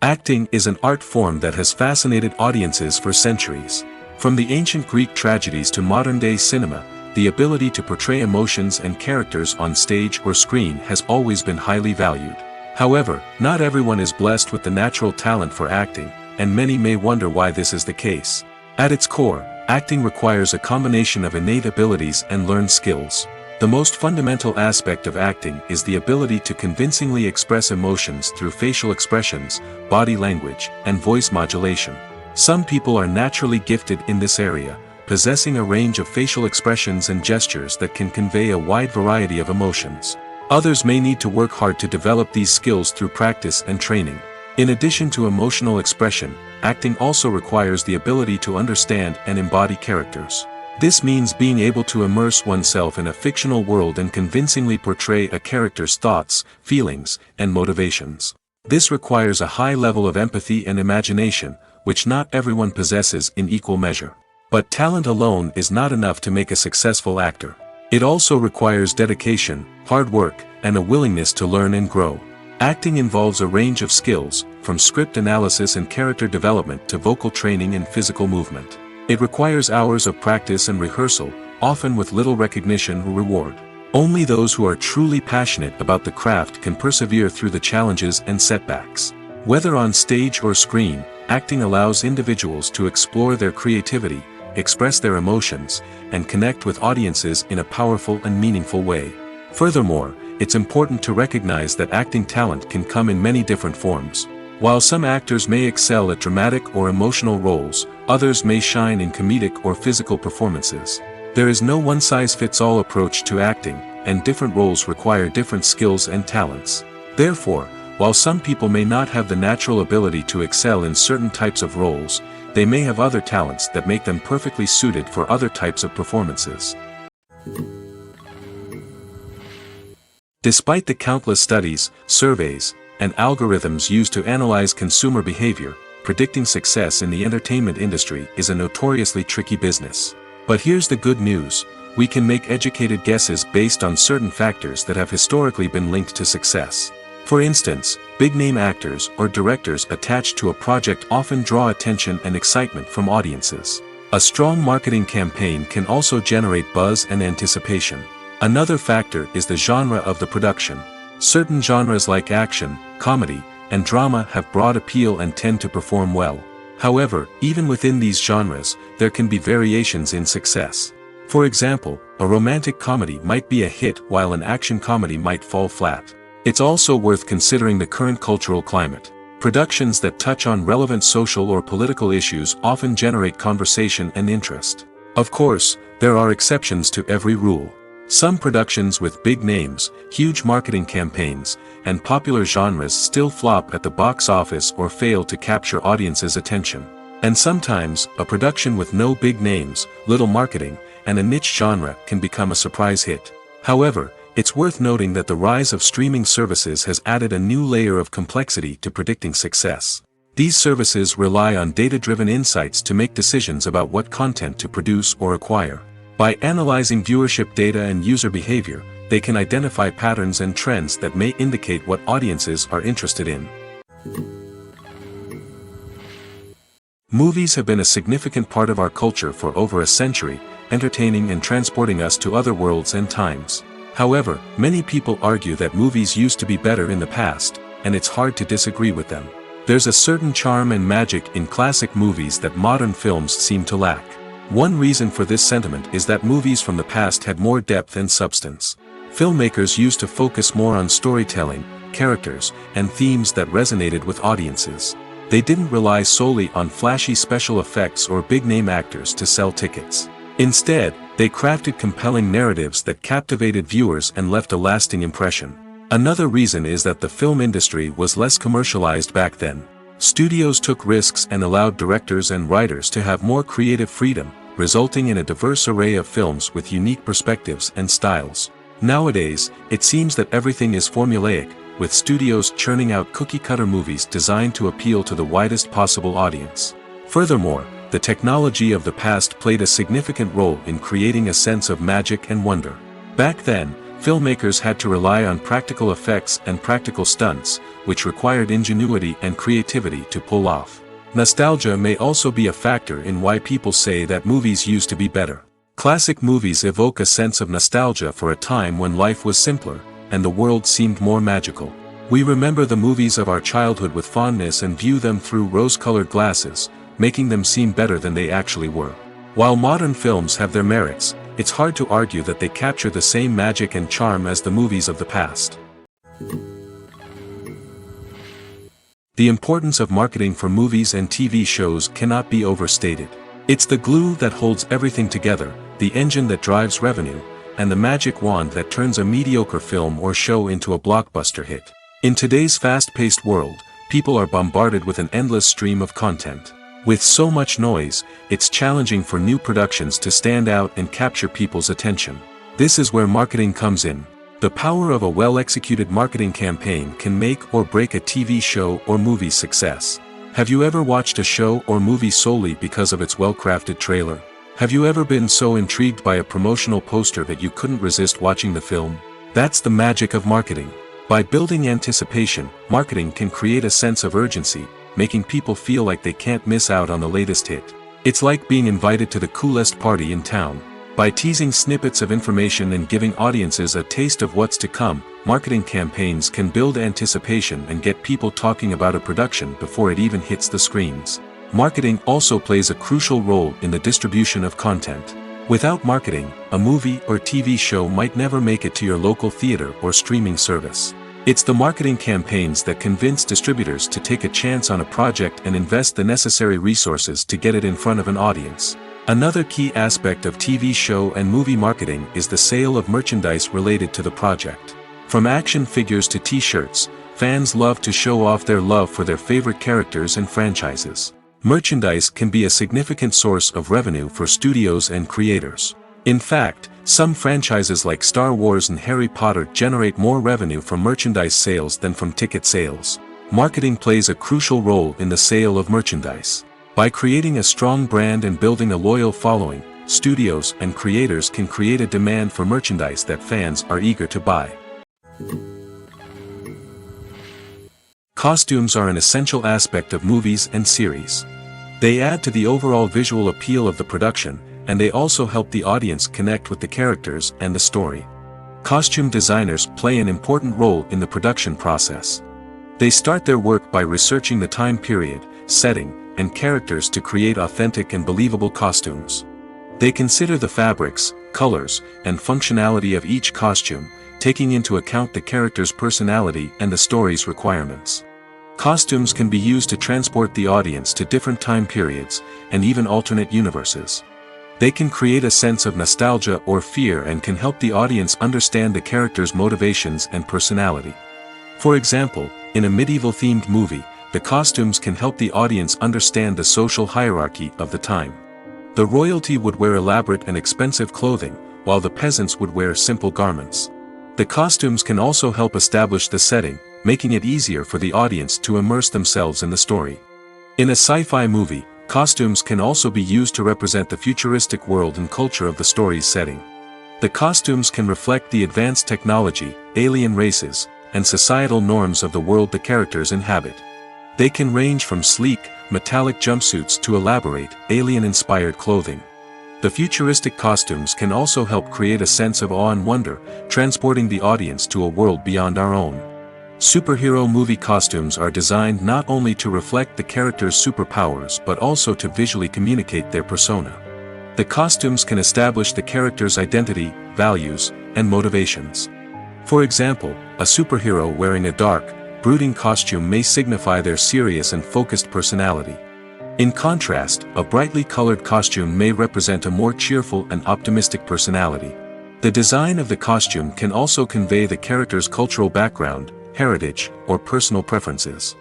Acting is an art form that has fascinated audiences for centuries. From the ancient Greek tragedies to modern-day cinema, the ability to portray emotions and characters on stage or screen has always been highly valued. However, not everyone is blessed with the natural talent for acting, and many may wonder why this is the case. At its core, acting requires a combination of innate abilities and learned skills. The most fundamental aspect of acting is the ability to convincingly express emotions through facial expressions, body language, and voice modulation. Some people are naturally gifted in this area, possessing a range of facial expressions and gestures that can convey a wide variety of emotions. Others may need to work hard to develop these skills through practice and training. In addition to emotional expression, acting also requires the ability to understand and embody characters. This means being able to immerse oneself in a fictional world and convincingly portray a character's thoughts, feelings, and motivations. This requires a high level of empathy and imagination, which not everyone possesses in equal measure. But talent alone is not enough to make a successful actor. It also requires dedication, hard work, and a willingness to learn and grow. Acting involves a range of skills, from script analysis and character development to vocal training and physical movement. It requires hours of practice and rehearsal, often with little recognition or reward. Only those who are truly passionate about the craft can persevere through the challenges and setbacks. Whether on stage or screen, acting allows individuals to explore their creativity, express their emotions, and connect with audiences in a powerful and meaningful way. Furthermore, it's important to recognize that acting talent can come in many different forms. While some actors may excel at dramatic or emotional roles, others may shine in comedic or physical performances. There is no one-size-fits-all approach to acting, and different roles require different skills and talents. Therefore, while some people may not have the natural ability to excel in certain types of roles, they may have other talents that make them perfectly suited for other types of performances. Despite the countless studies, surveys, and algorithms used to analyze consumer behavior, predicting success in the entertainment industry is a notoriously tricky business. But here's the good news: we can make educated guesses based on certain factors that have historically been linked to success. For instance, big-name actors or directors attached to a project often draw attention and excitement from audiences. A strong marketing campaign can also generate buzz and anticipation. Another factor is the genre of the production. Certain genres like action, comedy, and drama have broad appeal and tend to perform well. However, even within these genres, there can be variations in success. For example, a romantic comedy might be a hit while an action comedy might fall flat. It's also worth considering the current cultural climate. Productions that touch on relevant social or political issues often generate conversation and interest. Of course, there are exceptions to every rule. Some productions with big names, huge marketing campaigns, and popular genres still flop at the box office or fail to capture audiences' attention. And sometimes, a production with no big names, little marketing, and a niche genre can become a surprise hit. However, it's worth noting that the rise of streaming services has added a new layer of complexity to predicting success. These services rely on data-driven insights to make decisions about what content to produce or acquire. By analyzing viewership data and user behavior, they can identify patterns and trends that may indicate what audiences are interested in. Movies have been a significant part of our culture for over a century, entertaining and transporting us to other worlds and times. However, many people argue that movies used to be better in the past, and it's hard to disagree with them. There's a certain charm and magic in classic movies that modern films seem to lack. One reason for this sentiment is that movies from the past had more depth and substance. Filmmakers used to focus more on storytelling, characters, and themes that resonated with audiences. They didn't rely solely on flashy special effects or big-name actors to sell tickets. Instead, they crafted compelling narratives that captivated viewers and left a lasting impression. Another reason is that the film industry was less commercialized back then. Studios took risks and allowed directors and writers to have more creative freedom, resulting in a diverse array of films with unique perspectives and styles. Nowadays, it seems that everything is formulaic, with studios churning out cookie-cutter movies designed to appeal to the widest possible audience. Furthermore, the technology of the past played a significant role in creating a sense of magic and wonder. Back then, filmmakers had to rely on practical effects and practical stunts, which required ingenuity and creativity to pull off. Nostalgia may also be a factor in why people say that movies used to be better. Classic movies evoke a sense of nostalgia for a time when life was simpler, and the world seemed more magical. We remember the movies of our childhood with fondness and view them through rose-colored glasses, making them seem better than they actually were. While modern films have their merits, it's hard to argue that they capture the same magic and charm as the movies of the past. The importance of marketing for movies and TV shows cannot be overstated. It's the glue that holds everything together, the engine that drives revenue, and the magic wand that turns a mediocre film or show into a blockbuster hit. In today's fast-paced world, people are bombarded with an endless stream of content. With so much noise, it's challenging for new productions to stand out and capture people's attention. This is where marketing comes in. The power of a well-executed marketing campaign can make or break a TV show or movie's success. Have you ever watched a show or movie solely because of its well-crafted trailer? Have you ever been so intrigued by a promotional poster that you couldn't resist watching the film? That's the magic of marketing. By building anticipation, marketing can create a sense of urgency, making people feel like they can't miss out on the latest hit. It's like being invited to the coolest party in town. By teasing snippets of information and giving audiences a taste of what's to come, marketing campaigns can build anticipation and get people talking about a production before it even hits the screens. Marketing also plays a crucial role in the distribution of content. Without marketing, a movie or TV show might never make it to your local theater or streaming service. It's the marketing campaigns that convince distributors to take a chance on a project and invest the necessary resources to get it in front of an audience. Another key aspect of TV show and movie marketing is the sale of merchandise related to the project. From action figures to t-shirts, fans love to show off their love for their favorite characters and franchises. Merchandise can be a significant source of revenue for studios and creators. In fact, some franchises like Star Wars and Harry Potter generate more revenue from merchandise sales than from ticket sales. Marketing plays a crucial role in the sale of merchandise. By creating a strong brand and building a loyal following, studios and creators can create a demand for merchandise that fans are eager to buy. Costumes are an essential aspect of movies and series. They add to the overall visual appeal of the production, and they also help the audience connect with the characters and the story. Costume designers play an important role in the production process. They start their work by researching the time period, setting, and characters to create authentic and believable costumes. They consider the fabrics, colors, and functionality of each costume, taking into account the character's personality and the story's requirements. Costumes can be used to transport the audience to different time periods, and even alternate universes. They can create a sense of nostalgia or fear and can help the audience understand the character's motivations and personality. For example, in a medieval-themed movie, the costumes can help the audience understand the social hierarchy of the time. The royalty would wear elaborate and expensive clothing, while the peasants would wear simple garments. The costumes can also help establish the setting, making it easier for the audience to immerse themselves in the story. In a sci-fi movie, costumes can also be used to represent the futuristic world and culture of the story's setting. The costumes can reflect the advanced technology, alien races, and societal norms of the world the characters inhabit. They can range from sleek, metallic jumpsuits to elaborate, alien-inspired clothing. The futuristic costumes can also help create a sense of awe and wonder, transporting the audience to a world beyond our own. Superhero movie costumes are designed not only to reflect the character's superpowers but also to visually communicate their persona. The costumes can establish the character's identity, values, and motivations. For example, a superhero wearing a dark, brooding costume may signify their serious and focused personality. In contrast, a brightly colored costume may represent a more cheerful and optimistic personality. The design of the costume can also convey the character's cultural background, heritage, or personal preferences.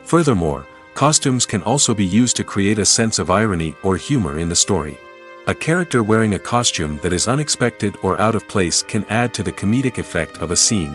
Furthermore, costumes can also be used to create a sense of irony or humor in the story. A character wearing a costume that is unexpected or out of place can add to the comedic effect of a scene.